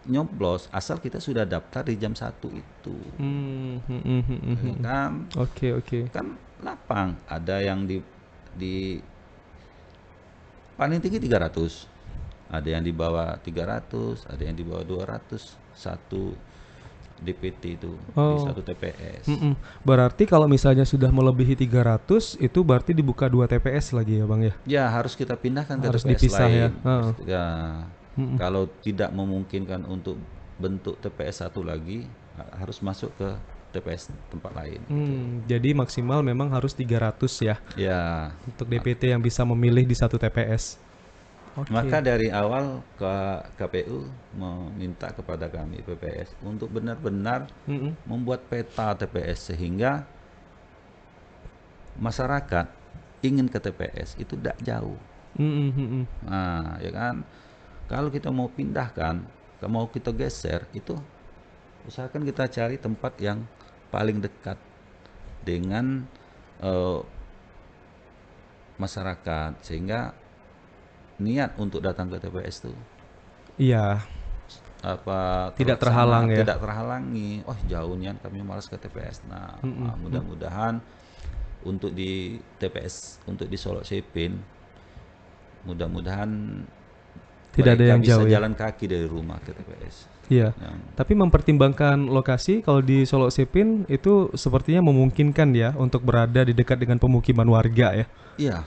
Speaker 2: nyoblos asal kita sudah daftar di jam 1 itu.
Speaker 1: Mm-mm. Mm-mm.
Speaker 2: Ya kan?
Speaker 1: Oke, oke.
Speaker 2: Kan lapang, ada yang di paling tinggi 300. Ada yang di bawah 300, ada yang di bawah 200 satu DPT itu di satu TPS.
Speaker 1: Mm-mm. Berarti kalau misalnya sudah melebihi 300 itu berarti dibuka 2 TPS lagi ya, Bang ya?
Speaker 2: Ya, harus kita pindahkan ke
Speaker 1: Harus
Speaker 2: TPS
Speaker 1: dipisah ya.
Speaker 2: lain. Ya, kalau tidak memungkinkan untuk bentuk TPS satu lagi, harus masuk ke TPS tempat lain.
Speaker 1: Jadi maksimal memang harus 300 ya
Speaker 2: Ya,
Speaker 1: untuk DPT yang bisa memilih di satu TPS. Oke.
Speaker 2: maka dari awal KPU meminta kepada kami PPS untuk benar-benar
Speaker 1: Mm-mm.
Speaker 2: membuat peta TPS sehingga masyarakat ingin ke TPS itu tidak jauh.
Speaker 1: Mm-mm. Mm-mm.
Speaker 2: Nah, ya kan, kalau kita mau pindahkan, kalau mau kita geser, itu usahakan kita cari tempat yang paling dekat dengan masyarakat sehingga niat untuk datang ke TPS itu
Speaker 1: Iya. Tidak terhalang ya.
Speaker 2: tidak terhalangi. Oh, jauh niat kami malas ke TPS. Nah, mudah-mudahan untuk di TPS untuk di Solok Sepin, mudah-mudahan
Speaker 1: Tidak ada
Speaker 2: mereka
Speaker 1: yang
Speaker 2: bisa
Speaker 1: jauh ya.
Speaker 2: jalan kaki dari rumah ke TPS.
Speaker 1: Iya.
Speaker 2: Yang-
Speaker 1: Tapi mempertimbangkan lokasi kalau di Solok Sepin itu sepertinya memungkinkan ya untuk berada di dekat dengan pemukiman warga ya.
Speaker 2: Iya,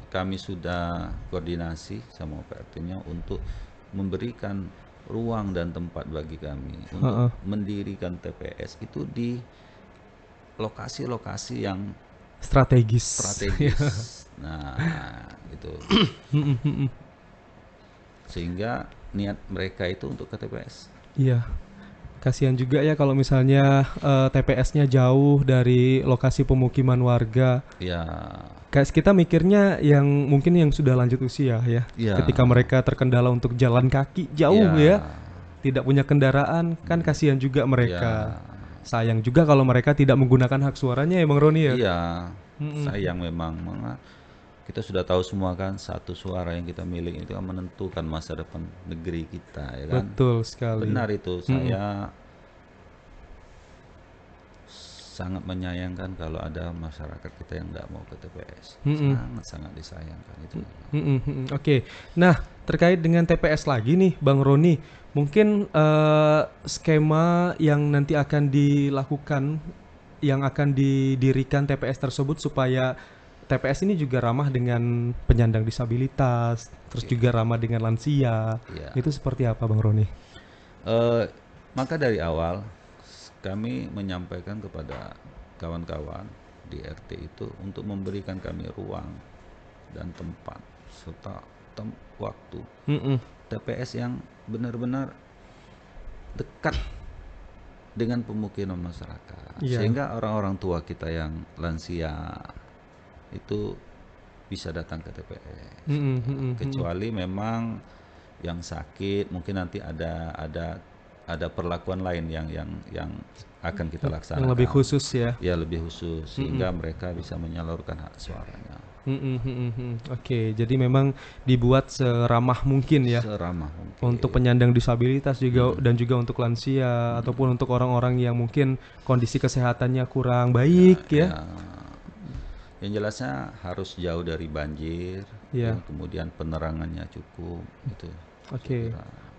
Speaker 2: kami sudah koordinasi sama PRT-nya untuk memberikan ruang dan tempat bagi kami untuk mendirikan TPS itu di lokasi-lokasi yang
Speaker 1: Strategis.
Speaker 2: Nah, itu. Sehingga niat mereka itu untuk ke TPS.
Speaker 1: Iya. Kasihan juga ya kalau misalnya TPS-nya jauh dari lokasi pemukiman warga.
Speaker 2: Ya,
Speaker 1: Kayak kita mikirnya yang mungkin yang sudah lanjut usia ya.
Speaker 2: ya,
Speaker 1: Ketika mereka terkendala untuk jalan kaki jauh ya,
Speaker 2: ya,
Speaker 1: tidak punya kendaraan, kan kasihan juga mereka.
Speaker 2: ya,
Speaker 1: Sayang juga kalau mereka tidak menggunakan hak suaranya ya Bang Roni ya.
Speaker 2: iya. Sayang memang. Kita sudah tahu semua kan, satu suara yang kita miliki itu kan menentukan masa depan negeri kita, ya kan?
Speaker 1: Betul sekali.
Speaker 2: Benar itu. Saya sangat menyayangkan kalau ada masyarakat kita yang tidak mau ke TPS. Sangat-sangat disayangkan itu.
Speaker 1: Oke. Nah, terkait dengan TPS lagi nih Bang Roni, mungkin skema yang nanti akan dilakukan, yang akan didirikan TPS tersebut supaya TPS ini juga ramah dengan penyandang disabilitas, terus juga ramah dengan lansia.
Speaker 2: Iya.
Speaker 1: Itu seperti apa Bang Roni?
Speaker 2: Maka dari awal kami menyampaikan kepada kawan-kawan di RT itu untuk memberikan kami ruang dan tempat serta waktu TPS yang benar-benar dekat dengan pemukiman masyarakat, sehingga orang-orang tua kita yang lansia itu bisa datang ke TPS. Kecuali memang yang sakit, mungkin nanti ada perlakuan lain yang akan kita laksanakan.
Speaker 1: Yang lebih khusus ya.
Speaker 2: Ya, lebih khusus, sehingga mereka bisa menyalurkan hak suaranya.
Speaker 1: Oke, jadi memang dibuat seramah mungkin ya.
Speaker 2: Seramah mungkin.
Speaker 1: Untuk penyandang disabilitas juga dan juga untuk lansia ataupun untuk orang-orang yang mungkin kondisi kesehatannya kurang baik ya.
Speaker 2: Yang jelasnya harus jauh dari banjir, kemudian penerangannya cukup itu.
Speaker 1: Oke.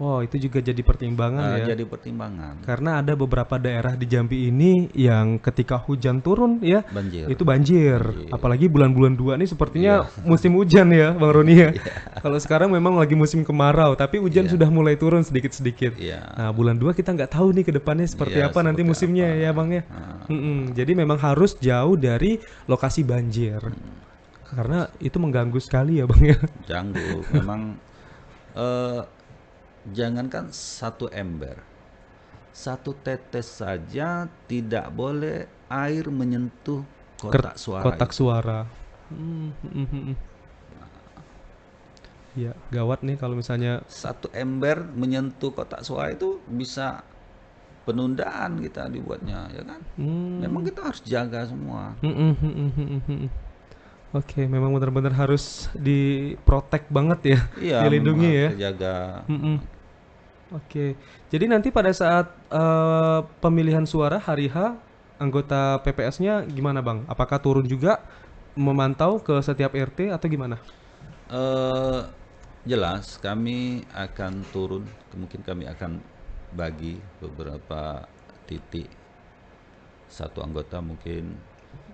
Speaker 1: Wow, itu juga jadi pertimbangan ya.
Speaker 2: Jadi pertimbangan.
Speaker 1: Karena ada beberapa daerah di Jambi ini yang ketika hujan turun ya, itu banjir. Apalagi bulan-bulan 2 nih sepertinya musim hujan ya, Bang Roni ya. Kalau sekarang memang lagi musim kemarau, tapi hujan sudah mulai turun sedikit-sedikit. Nah, bulan 2 kita nggak tahu nih ke depannya seperti apa nanti musimnya ya, Bang ya. Jadi memang harus jauh dari lokasi banjir. Karena itu mengganggu sekali ya, Bang ya.
Speaker 2: Ganggu. Memang jangankan satu ember, satu tetes saja tidak boleh air menyentuh kotak suara.
Speaker 1: Kotak suara. Ya, gawat nih kalau misalnya
Speaker 2: satu ember menyentuh kotak suara itu bisa penundaan kita dibuatnya, ya kan? Memang kita harus jaga semua.
Speaker 1: Oke, memang benar-benar harus diprotek banget ya, dilindungi ya.
Speaker 2: Terjaga.
Speaker 1: Oke, jadi nanti pada saat pemilihan suara hari H, anggota PPS-nya gimana Bang? Apakah turun juga memantau ke setiap RT atau gimana?
Speaker 2: Jelas, kami akan turun, mungkin kami akan bagi beberapa titik. Satu anggota mungkin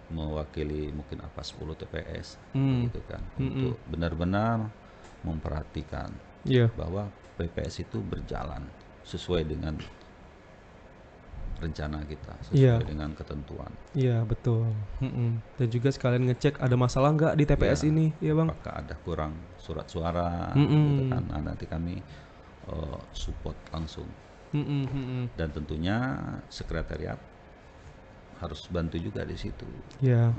Speaker 2: mewakili mungkin 10 TPS gitu kan, untuk benar-benar memperhatikan bahwa PPS itu berjalan sesuai dengan rencana kita, sesuai dengan ketentuan.
Speaker 1: Iya, betul. Dan juga sekalian ngecek ada masalah nggak di TPS ini, ya Bang?
Speaker 2: Apakah ada kurang surat suara gitu kan. Nah, nanti kami support langsung. Dan tentunya sekretariat harus bantu juga di situ.
Speaker 1: Ya.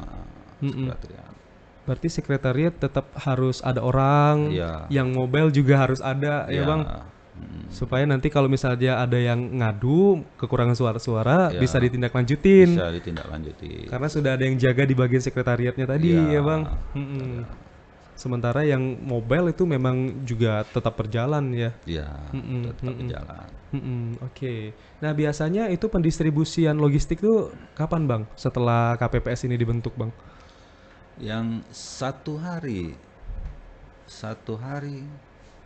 Speaker 2: Sekretariat.
Speaker 1: Berarti sekretariat tetap harus ada orang, yang mobile juga harus ada, ya Bang? Supaya nanti kalau misalnya ada yang ngadu kekurangan suara-suara bisa ditindaklanjutin.
Speaker 2: Bisa ditindaklanjuti.
Speaker 1: Karena sudah ada yang jaga di bagian sekretariatnya tadi, ya Bang? Sementara yang mobile itu memang juga tetap berjalan ya?
Speaker 2: Iya, tetap berjalan.
Speaker 1: Oke. Nah, biasanya itu pendistribusian logistik tuh kapan Bang? Setelah KPPS ini dibentuk Bang?
Speaker 2: Yang satu hari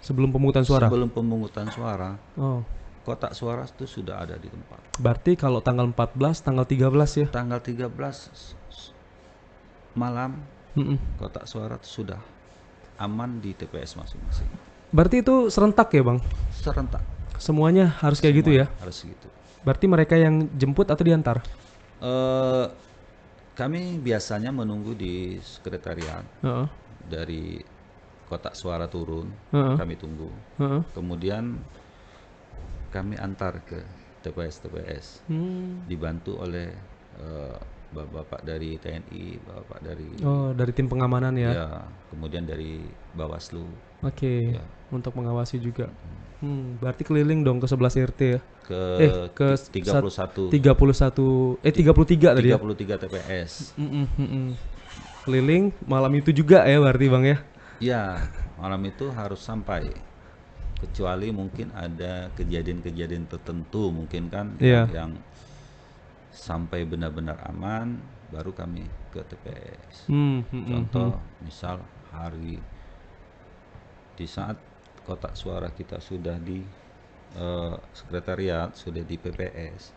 Speaker 1: sebelum pemungutan suara?
Speaker 2: Sebelum pemungutan suara.
Speaker 1: Oh.
Speaker 2: Kotak suara itu sudah ada di tempat.
Speaker 1: Berarti kalau tanggal 14, tanggal 13 ya?
Speaker 2: Tanggal 13 malam kotak suara sudah aman di TPS masing-masing.
Speaker 1: Berarti itu serentak ya Bang?
Speaker 2: Serentak.
Speaker 1: Semuanya harus kayak gitu ya.
Speaker 2: Harus gitu.
Speaker 1: Berarti mereka yang jemput atau diantar?
Speaker 2: Eh, Kami biasanya menunggu di sekretariat.
Speaker 1: Heeh.
Speaker 2: Dari kotak suara turun,
Speaker 1: Heeh.
Speaker 2: kami tunggu.
Speaker 1: Heeh.
Speaker 2: Kemudian kami antar ke TPS,
Speaker 1: Hmm.
Speaker 2: dibantu oleh bapak-bapak dari TNI, bapak dari
Speaker 1: Oh, dari tim pengamanan ya.
Speaker 2: ya, kemudian dari Bawaslu.
Speaker 1: Oke.
Speaker 2: Ya.
Speaker 1: Untuk mengawasi juga. Berarti keliling dong ke 11 RT ya.
Speaker 2: Ke
Speaker 1: Ke
Speaker 2: 31
Speaker 1: 33 tadi ya.
Speaker 2: 33 TPS.
Speaker 1: Keliling malam itu juga ya berarti Bang ya.
Speaker 2: Ya, malam itu harus sampai. Kecuali mungkin ada kejadian-kejadian tertentu mungkin kan
Speaker 1: Iya.
Speaker 2: yang sampai benar-benar aman baru kami ke TPS. Contoh misal hari di saat kotak suara kita sudah di sekretariat, sudah di PPS,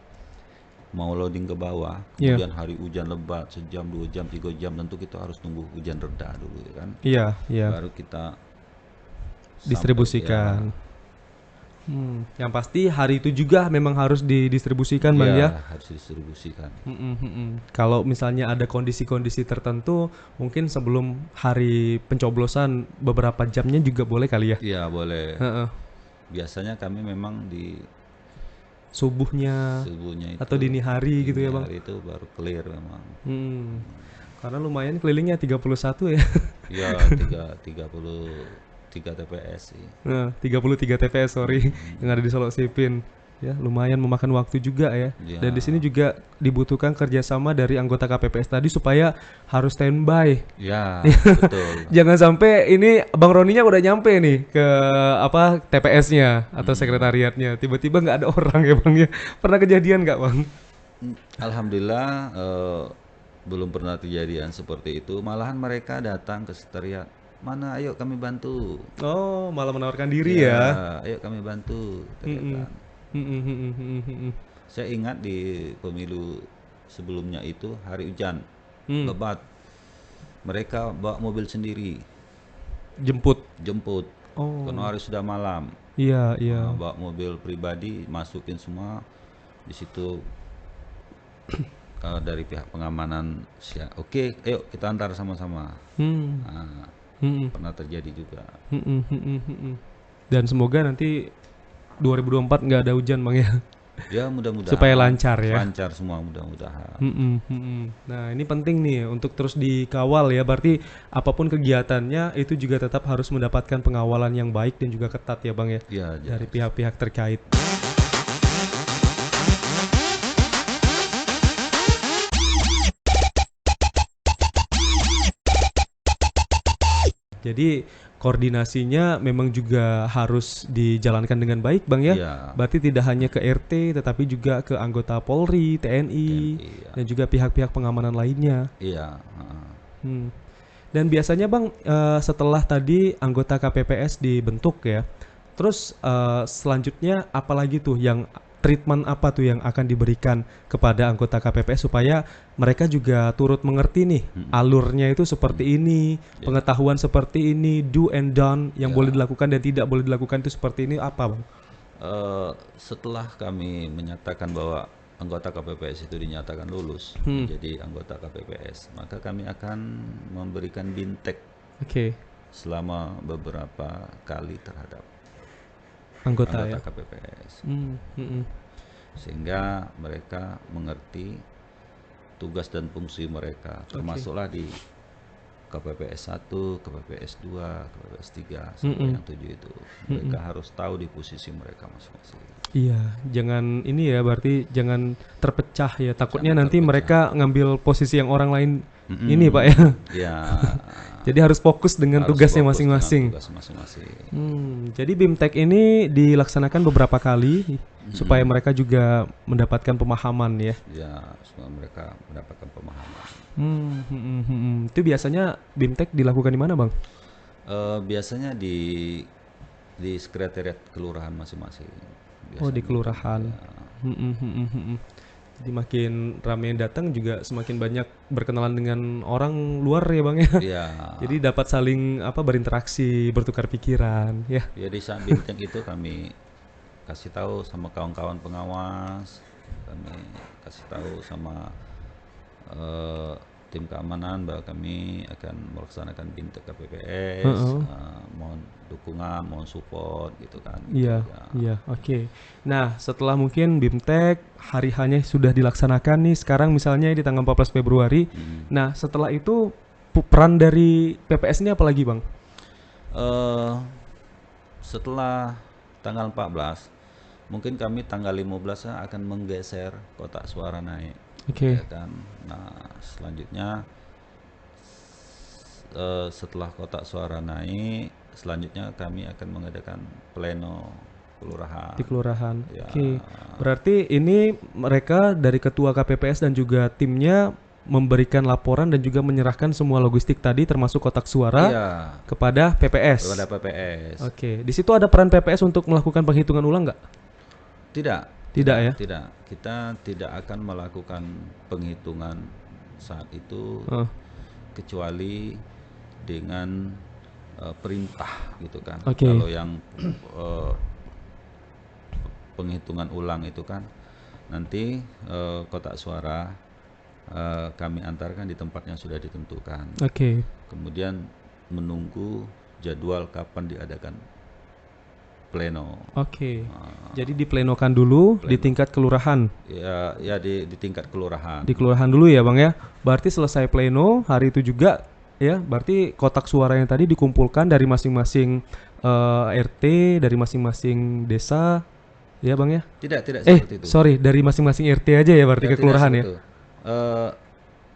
Speaker 2: mau loading ke bawah,
Speaker 1: Iya.
Speaker 2: kemudian hari hujan lebat sejam, 2 jam, 3 jam, tentu kita harus tunggu hujan reda dulu ya kan,
Speaker 1: Iya, iya.
Speaker 2: baru kita
Speaker 1: Distribusikan. Yang pasti hari itu juga memang harus didistribusikan Bang ya.
Speaker 2: harus distribusikan.
Speaker 1: Kalau misalnya ada kondisi-kondisi tertentu, mungkin sebelum hari pencoblosan beberapa jamnya juga boleh kali ya.
Speaker 2: Iya boleh.
Speaker 1: Heeh.
Speaker 2: Biasanya kami memang di
Speaker 1: Subuhnya
Speaker 2: subuhnya itu
Speaker 1: atau dini hari gitu ya Bang.
Speaker 2: hari itu baru clear memang.
Speaker 1: Karena lumayan kelilingnya 31 ya.
Speaker 2: Iya 33 TPS sih.
Speaker 1: Nah, 33 TPS sorry yang ada di Solo Sipin. Ya, lumayan memakan waktu juga ya.
Speaker 2: Ya.
Speaker 1: Dan di sini juga dibutuhkan kerjasama dari anggota KPPS tadi supaya harus standby.
Speaker 2: Ya betul.
Speaker 1: Jangan sampai ini Bang Roninya udah nyampe nih ke apa TPS-nya atau sekretariatnya, tiba-tiba nggak ada orang ya Bang ya. Pernah kejadian nggak Bang?
Speaker 2: Alhamdulillah belum pernah kejadian seperti itu. Malahan mereka datang ke sekretariat. Mana ayo kami bantu.
Speaker 1: Oh, malah menawarkan diri ya.
Speaker 2: Ayo kami bantu. Teriakan. Saya ingat di pemilu sebelumnya itu hari hujan lebat. Mereka bawa mobil sendiri
Speaker 1: Jemput. Oh.
Speaker 2: karena hari sudah malam.
Speaker 1: Iya, iya.
Speaker 2: Bawa mobil pribadi, masukin semua di situ. Dari pihak pengamanan oke, ayo kita antar sama-sama. Pernah terjadi juga.
Speaker 1: Dan semoga nanti 2024 nggak ada hujan Bang ya.
Speaker 2: Ya mudah-mudahan
Speaker 1: Supaya lancar ya.
Speaker 2: Lancar semua mudah-mudahan.
Speaker 1: Nah ini penting nih untuk terus dikawal ya. Berarti apapun kegiatannya itu juga tetap harus mendapatkan pengawalan yang baik dan juga ketat ya Bang ya.
Speaker 2: Ya,
Speaker 1: Dari pihak-pihak terkait. Jadi koordinasinya memang juga harus dijalankan dengan baik Bang ya.
Speaker 2: Iya.
Speaker 1: Berarti tidak hanya ke RT tetapi juga ke anggota Polri, TNI,
Speaker 2: iya.
Speaker 1: dan juga pihak-pihak pengamanan lainnya.
Speaker 2: Iya.
Speaker 1: Dan biasanya Bang setelah tadi anggota KPPS dibentuk ya, terus selanjutnya apalagi tuh yang treatment apa tuh yang akan diberikan kepada anggota KPPS supaya mereka juga turut mengerti nih alurnya itu seperti ini, pengetahuan seperti ini, do and done yang boleh dilakukan dan tidak boleh dilakukan itu seperti ini apa Bang?
Speaker 2: Setelah kami menyatakan bahwa anggota KPPS itu dinyatakan lulus menjadi anggota KPPS, maka kami akan memberikan bintek selama beberapa kali terhadap anggota KPPS. Sehingga mereka mengerti tugas dan fungsi mereka, termasuklah di KPPS 1, KPPS 2, KPPS 3 sampai yang 7 itu. Mereka harus tahu di posisi mereka masing-masing.
Speaker 1: Iya, jangan ini ya, berarti jangan terpecah ya. Takutnya nanti mereka ngambil posisi yang orang lain ini Pak ya.
Speaker 2: Iya.
Speaker 1: Jadi harus fokus dengan tugasnya masing-masing. Jadi BIMTEK ini dilaksanakan beberapa kali supaya mereka juga mendapatkan pemahaman ya.
Speaker 2: Ya, supaya mereka mendapatkan pemahaman.
Speaker 1: Itu biasanya BIMTEK dilakukan di mana Bang?
Speaker 2: Biasanya di sekretariat kelurahan masing-masing.
Speaker 1: Oh di kelurahan. Jadi makin ramai yang datang juga semakin banyak berkenalan dengan orang luar ya Bang ya.
Speaker 2: Iya.
Speaker 1: Jadi dapat saling berinteraksi, bertukar pikiran ya.
Speaker 2: Ya di saat BIMTEK itu kami kasih tahu sama kawan-kawan pengawas, kami kasih tahu sama tim keamanan bahwa kami akan melaksanakan bintek KPPS,
Speaker 1: Heeh.
Speaker 2: mohon dukungan, mohon support gitu kan.
Speaker 1: Iya,
Speaker 2: Gitu, ya.
Speaker 1: iya, oke. Nah, setelah mungkin BIMTEK hari hanya sudah dilaksanakan nih sekarang misalnya di tanggal 14 Februari. Nah, setelah itu peran dari PPS ini apa lagi, Bang?
Speaker 2: Eh, Setelah tanggal 14, mungkin kami tanggal 15 akan menggeser kotak suara naik,
Speaker 1: Oke.
Speaker 2: ya kan. Nah, selanjutnya setelah kotak suara naik, selanjutnya kami akan mengadakan pleno kelurahan.
Speaker 1: Di kelurahan.
Speaker 2: Ya,
Speaker 1: Oke. Berarti ini mereka dari ketua KPPS dan juga timnya memberikan laporan dan juga menyerahkan semua logistik tadi termasuk kotak suara
Speaker 2: iya,
Speaker 1: kepada PPS.
Speaker 2: kepada PPS.
Speaker 1: Oke. Di situ ada peran PPS untuk melakukan penghitungan ulang nggak?
Speaker 2: Tidak,
Speaker 1: Tidak ya?
Speaker 2: tidak. Kita tidak akan melakukan penghitungan saat itu
Speaker 1: Heeh.
Speaker 2: kecuali dengan perintah gitu kan.
Speaker 1: Oke.
Speaker 2: Kalau yang penghitungan ulang itu kan nanti kotak suara kami antarkan di tempat yang sudah ditentukan.
Speaker 1: Oke.
Speaker 2: Kemudian menunggu jadwal kapan diadakan pleno.
Speaker 1: Oke. Jadi diplenokan dulu di tingkat kelurahan.
Speaker 2: Ya di tingkat kelurahan.
Speaker 1: Di kelurahan dulu ya, Bang ya. Berarti selesai pleno hari itu juga ya, berarti kotak suara yang tadi dikumpulkan dari masing-masing RT, dari masing-masing desa ya, Bang ya.
Speaker 2: Tidak seperti itu.
Speaker 1: Sorry, dari masing-masing RT aja ya berarti ke
Speaker 2: Tidak
Speaker 1: kelurahan ya.
Speaker 2: seperti itu.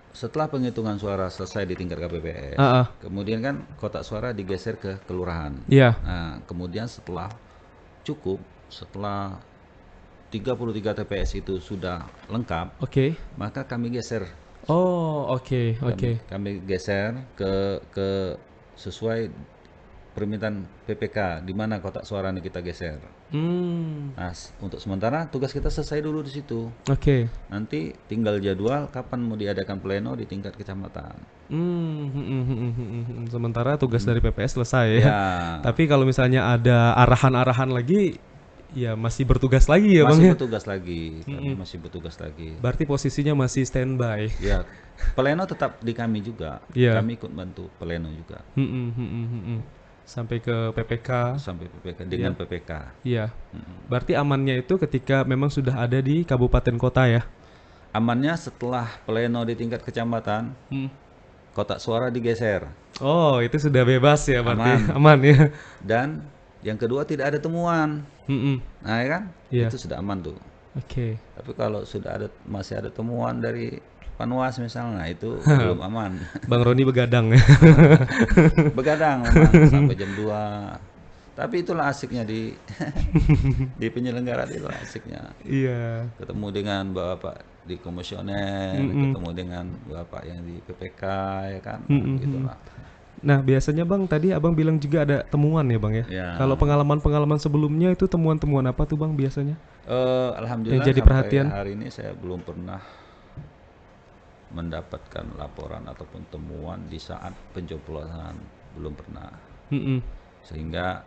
Speaker 2: Setelah penghitungan suara selesai di tingkat KPPS, kemudian kan kotak suara digeser ke kelurahan.
Speaker 1: Iya.
Speaker 2: Nah, kemudian setelah 33 TPS itu sudah lengkap,
Speaker 1: Oke.
Speaker 2: maka kami geser.
Speaker 1: Oh, oke, oke.
Speaker 2: Kami geser ke sesuai permintaan PPK di mana kotak suara ini kita geser. Nah, untuk sementara tugas kita selesai dulu di situ.
Speaker 1: Oke.
Speaker 2: Nanti tinggal jadwal kapan mau diadakan pleno di tingkat kecamatan.
Speaker 1: Sementara tugas dari PPS selesai ya.
Speaker 2: Ya,
Speaker 1: Tapi kalau misalnya ada arahan-arahan lagi, ya masih bertugas lagi ya, Bang
Speaker 2: masih
Speaker 1: ya.
Speaker 2: bertugas lagi. Kami masih bertugas lagi.
Speaker 1: Berarti posisinya masih standby.
Speaker 2: Ya, pleno tetap di kami juga.
Speaker 1: Iya.
Speaker 2: Kami ikut bantu pleno juga.
Speaker 1: Sampai ke PPK.
Speaker 2: Sampai PPK dengan PPK.
Speaker 1: Iya. Berarti amannya itu ketika memang sudah ada di kabupaten kota ya.
Speaker 2: Amannya setelah pleno di tingkat kecamatan, kotak suara digeser.
Speaker 1: Oh, itu sudah bebas ya berarti. Aman ya.
Speaker 2: Dan yang kedua tidak ada temuan. Nah, ya kan?
Speaker 1: Iya.
Speaker 2: Itu sudah aman tuh.
Speaker 1: Oke.
Speaker 2: Tapi kalau masih ada temuan dari Panwas misalnya, itu belum aman.
Speaker 1: Bang Roni begadang ya.
Speaker 2: Begadang memang sampai jam 2. Tapi itulah asiknya di di penyelenggaraan, itu asiknya.
Speaker 1: Iya.
Speaker 2: Ketemu dengan Bapak di komisioner, ketemu dengan Bapak yang di PPK, ya kan. Gitulah.
Speaker 1: Nah, biasanya Bang tadi Abang bilang juga ada temuan ya, Bang ya.
Speaker 2: Ya.
Speaker 1: Kalau pengalaman-pengalaman sebelumnya itu temuan-temuan apa tuh, Bang, biasanya?
Speaker 2: Alhamdulillah
Speaker 1: Yang jadi
Speaker 2: sampai
Speaker 1: perhatian?
Speaker 2: hari ini saya belum pernah mendapatkan laporan ataupun temuan di saat pencoblosan, belum pernah. Sehingga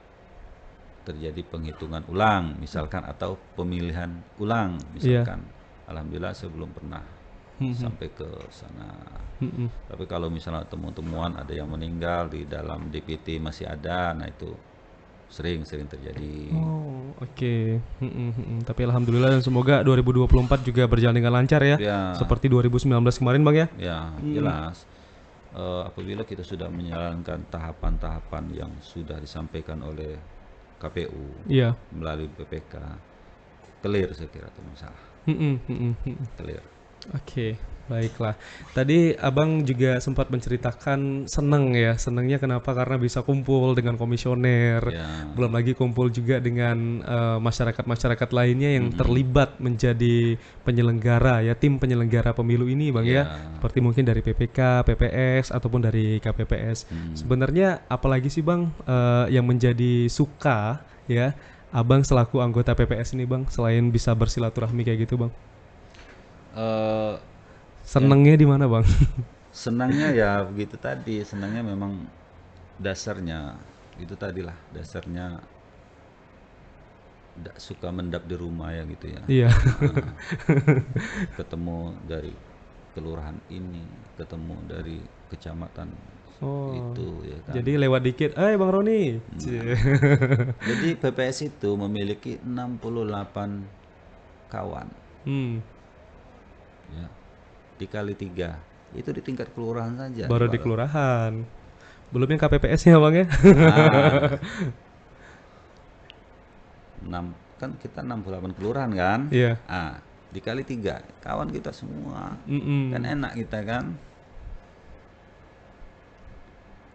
Speaker 2: terjadi penghitungan ulang misalkan atau pemilihan ulang misalkan. Alhamdulillah saya belum pernah sampai ke sana. Tapi kalau misalnya temuan-temuan ada yang meninggal di dalam DPT masih ada, nah itu sering terjadi.
Speaker 1: Oh, oke. Tapi alhamdulillah dan semoga 2024 juga berjalan dengan lancar ya.
Speaker 2: Ya.
Speaker 1: Seperti 2019 kemarin, Bang ya.
Speaker 2: Ya, jelas. Apabila kita sudah menjalankan tahapan-tahapan yang sudah disampaikan oleh KPU
Speaker 1: Iya.
Speaker 2: melalui PPK, clear saya kira itu masalah. Clear.
Speaker 1: Oke, baiklah. Tadi Abang juga sempat menceritakan senangnya kenapa? Karena bisa kumpul dengan komisioner,
Speaker 2: Ya.
Speaker 1: belum lagi kumpul juga dengan masyarakat-masyarakat lainnya yang terlibat menjadi penyelenggara ya, tim penyelenggara pemilu ini, Bang ya. Seperti mungkin dari PPK, PPS ataupun dari KPPS. Sebenarnya apalagi sih, Bang, yang menjadi suka ya Abang selaku anggota PPS ini, Bang, selain bisa bersilaturahmi kayak gitu, Bang? Senengnya di mana, Bang?
Speaker 2: Senangnya ya begitu tadi, senangnya memang dasarnya itu tadilah, dasarnya tidak suka mendap di rumah ya gitu ya.
Speaker 1: Iya.
Speaker 2: Ketemu dari kelurahan ini, ketemu dari kecamatan
Speaker 1: Oh.
Speaker 2: itu ya kan.
Speaker 1: Jadi lewat dikit, Bang Roni. Cie.
Speaker 2: Jadi PPS itu memiliki 68 kawan ya. Dikali 3 itu di tingkat kelurahan saja.
Speaker 1: Baru di kelurahan. Belum yang KPPS-nya Bang ya.
Speaker 2: Kan kita 68 kelurahan kan.
Speaker 1: Iya.
Speaker 2: Dikali 3 kawan kita semua.
Speaker 1: Mm-mm.
Speaker 2: Kan enak kita kan.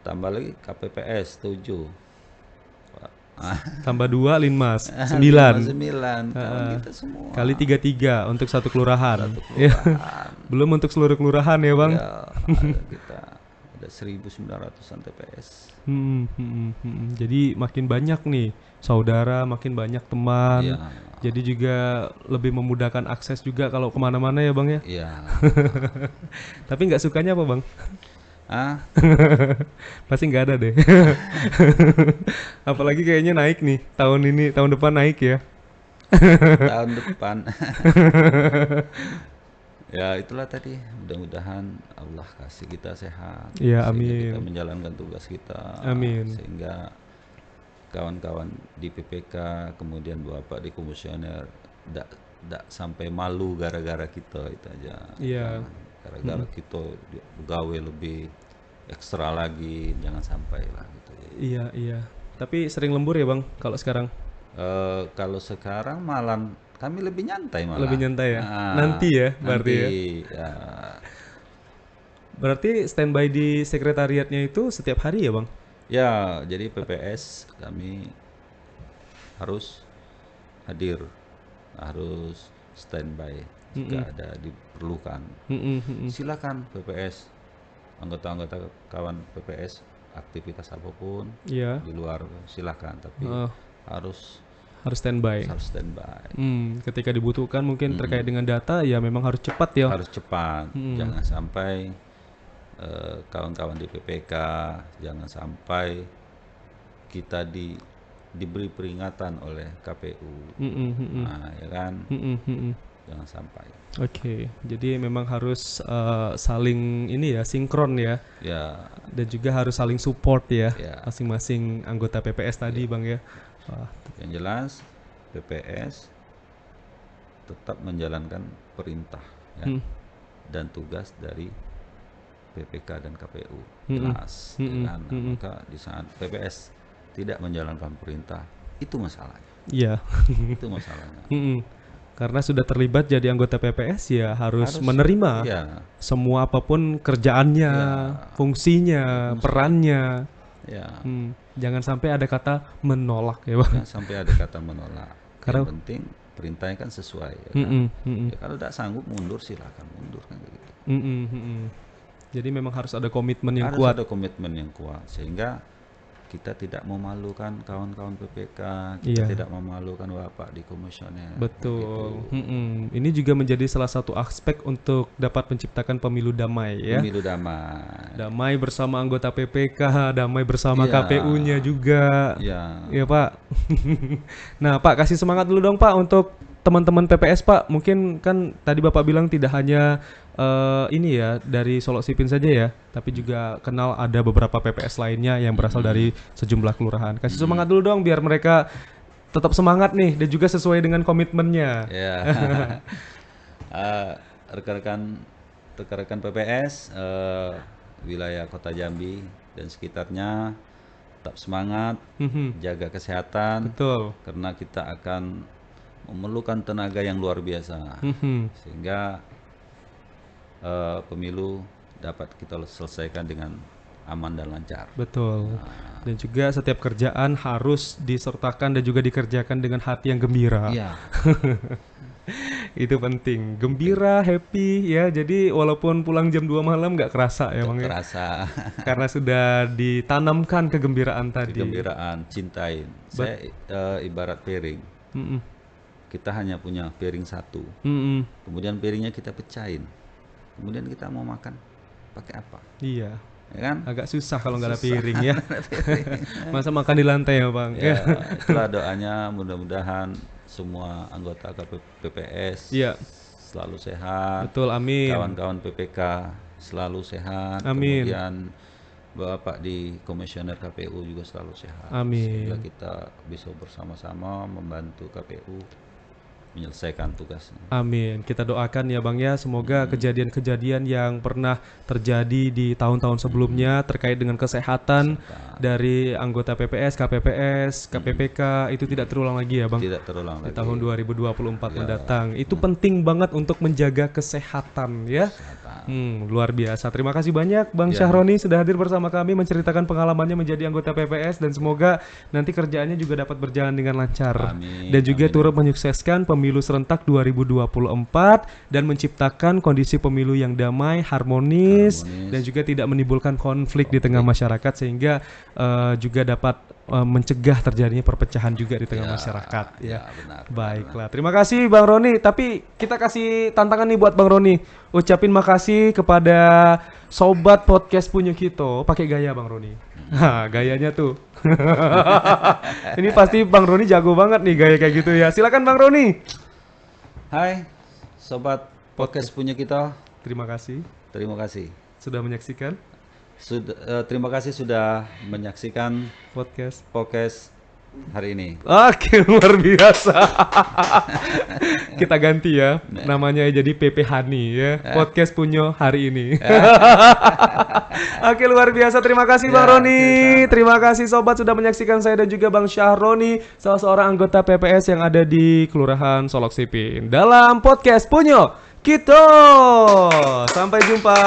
Speaker 2: Tambah lagi KPPS 7.
Speaker 1: Tambah 2 Linmas 9.
Speaker 2: 9 kawan kita semua.
Speaker 1: Kali 33 untuk satu kelurahan.
Speaker 2: Satu kelurahan.
Speaker 1: Belum untuk seluruh kelurahan ya Bang.
Speaker 2: Ya, kita ada 1900-an TPS.
Speaker 1: Jadi makin banyak nih saudara, makin banyak teman.
Speaker 2: Ya.
Speaker 1: Jadi juga lebih memudahkan akses juga kalau kemana-mana ya Bang ya.
Speaker 2: Iya.
Speaker 1: Tapi nggak sukanya apa Bang? Pasti nggak ada deh. Apalagi kayaknya naik nih tahun depan naik ya.
Speaker 2: Tahun depan. Ya itulah tadi, mudah-mudahan Allah kasih kita sehat.
Speaker 1: Ya,
Speaker 2: sehingga
Speaker 1: amin.
Speaker 2: kita menjalankan tugas kita.
Speaker 1: Amin.
Speaker 2: Sehingga kawan-kawan di PPK, kemudian Bapak di komisioner tidak sampai malu gara-gara kita itu aja.
Speaker 1: Iya.
Speaker 2: Gara-gara kita pegawai lebih ekstra lagi, jangan sampai lah gitu.
Speaker 1: Iya. Tapi sering lembur ya Bang kalau sekarang?
Speaker 2: Kalau sekarang malam kami lebih nyantai malah.
Speaker 1: Lebih nyantai ya? Nanti ya berarti
Speaker 2: ya.
Speaker 1: Berarti standby di sekretariatnya itu setiap hari ya Bang?
Speaker 2: Ya, jadi PPS kami harus hadir, harus standby jika ada diperlukan. Silakan PPS, anggota-anggota kawan PPS aktivitas apapun di luar silakan, tapi harus
Speaker 1: standby.
Speaker 2: Harus standby.
Speaker 1: Ketika dibutuhkan mungkin terkait dengan data ya memang harus cepat ya.
Speaker 2: Harus cepat, jangan sampai kawan-kawan di PPK, jangan sampai kita diberi peringatan oleh KPU. Nah, ya kan? Jangan sampai.
Speaker 1: Oke, jadi memang harus saling ini ya, sinkron ya.
Speaker 2: Ya.
Speaker 1: Dan juga harus saling support ya, masing-masing anggota PPS tadi Bang ya.
Speaker 2: Yang jelas PPS tetap menjalankan perintah ya, dan tugas dari PPK dan KPU jelas. Nah, maka di saat PPS tidak menjalankan perintah, itu masalahnya.
Speaker 1: Iya.
Speaker 2: Itu masalahnya.
Speaker 1: Karena sudah terlibat jadi anggota PPS ya harus menerima semua apapun kerjaannya, fungsinya, perannya. Jangan sampai ada kata menolak ya Bang.
Speaker 2: Jangan sampai ada kata menolak. Karena yang penting perintahnya kan sesuai ya kan? Ya, kalau tidak sanggup mundur silakan mundur kan gitu.
Speaker 1: Jadi memang harus ada komitmen yang
Speaker 2: harus
Speaker 1: kuat.
Speaker 2: Ada komitmen yang kuat sehingga kita tidak memalukan kawan-kawan PPK, kita tidak memalukan Bapak di komisioner.
Speaker 1: Betul. Gitu. Ini juga menjadi salah satu aspek untuk dapat menciptakan pemilu damai ya.
Speaker 2: Pemilu damai.
Speaker 1: Damai bersama anggota PPK, damai bersama KPU-nya juga. Iya Pak. Nah Pak, kasih semangat dulu dong Pak untuk teman-teman PPS Pak. Mungkin kan tadi Bapak bilang tidak hanya ini ya dari Solok Sipin saja ya, tapi juga kenal ada beberapa PPS lainnya yang berasal dari sejumlah kelurahan. Kasih semangat dulu dong biar mereka tetap semangat nih dan juga sesuai dengan komitmennya.
Speaker 2: Ya. Rekan-rekan PPS wilayah Kota Jambi dan sekitarnya tetap semangat, jaga kesehatan.
Speaker 1: Betul.
Speaker 2: Karena kita akan memerlukan tenaga yang luar biasa, sehingga pemilu dapat kita selesaikan dengan aman dan lancar.
Speaker 1: Betul. Dan juga setiap kerjaan harus disertakan dan juga dikerjakan dengan hati yang gembira.
Speaker 2: Iya.
Speaker 1: Itu penting. Gembira, happy ya. Jadi walaupun pulang jam 2 malam nggak kerasa ya Bang ya.
Speaker 2: Kerasa.
Speaker 1: Karena sudah ditanamkan kegembiraan tadi.
Speaker 2: Kegembiraan, cintain. Saya ibarat piring. Kita hanya punya piring satu. Kemudian piringnya kita pecahin. Kemudian kita mau makan pakai apa?
Speaker 1: Iya.
Speaker 2: ya kan?
Speaker 1: Agak susah kalau nggak ada piring ya. Masa makan di lantai ya Bang?
Speaker 2: Ya, itulah doanya, mudah-mudahan semua anggota KPPS
Speaker 1: Iya,
Speaker 2: selalu sehat,
Speaker 1: betul, amin.
Speaker 2: kawan-kawan PPK selalu sehat,
Speaker 1: Amin.
Speaker 2: kemudian Bapak di Komisioner KPU juga selalu sehat,
Speaker 1: Amin.
Speaker 2: sehingga kita bisa bersama-sama membantu KPU menyelesaikan tugasnya.
Speaker 1: Amin. Kita doakan ya Bang ya, semoga kejadian-kejadian yang pernah terjadi di tahun-tahun sebelumnya terkait dengan kesehatan dari anggota PPS, KPPS, KPPK itu tidak terulang lagi ya Bang.
Speaker 2: Tidak terulang
Speaker 1: Di
Speaker 2: lagi.
Speaker 1: tahun 2024 mendatang. Itu penting banget untuk menjaga kesehatan ya. Luar biasa. Terima kasih banyak Bang Syahroni sudah hadir bersama kami menceritakan pengalamannya menjadi anggota PPS dan semoga nanti kerjaannya juga dapat berjalan dengan lancar.
Speaker 2: Amin,
Speaker 1: Dan juga turut menyukseskan pemilu serentak 2024 dan menciptakan kondisi pemilu yang damai, harmonis dan juga tidak menimbulkan konflik di tengah masyarakat sehingga juga dapat mencegah terjadinya perpecahan juga di tengah masyarakat ya.
Speaker 2: Benar.
Speaker 1: Baiklah, terima kasih Bang Roni. Tapi kita kasih tantangan nih buat Bang Roni. Ucapin makasih kepada sobat podcast punya kita. Pakai gaya Bang Roni. Nah, gayanya tuh. Ini pasti Bang Roni jago banget nih gaya kayak gitu ya. Silakan Bang Roni.
Speaker 2: Hai, sobat podcast punya kita.
Speaker 1: Terima kasih
Speaker 2: Terima kasih.
Speaker 1: sudah menyaksikan
Speaker 2: Terima kasih sudah menyaksikan podcast hari ini.
Speaker 1: Oke, luar biasa. Kita ganti ya namanya jadi PP Hani ya. Podcast punya hari ini. Oke, luar biasa. Terima kasih Bang Roni. Terima kasih sobat sudah menyaksikan saya dan juga Bang Syahroni, salah seorang anggota PPS yang ada di Kelurahan Solok Sipin dalam podcast punya kita. Sampai jumpa.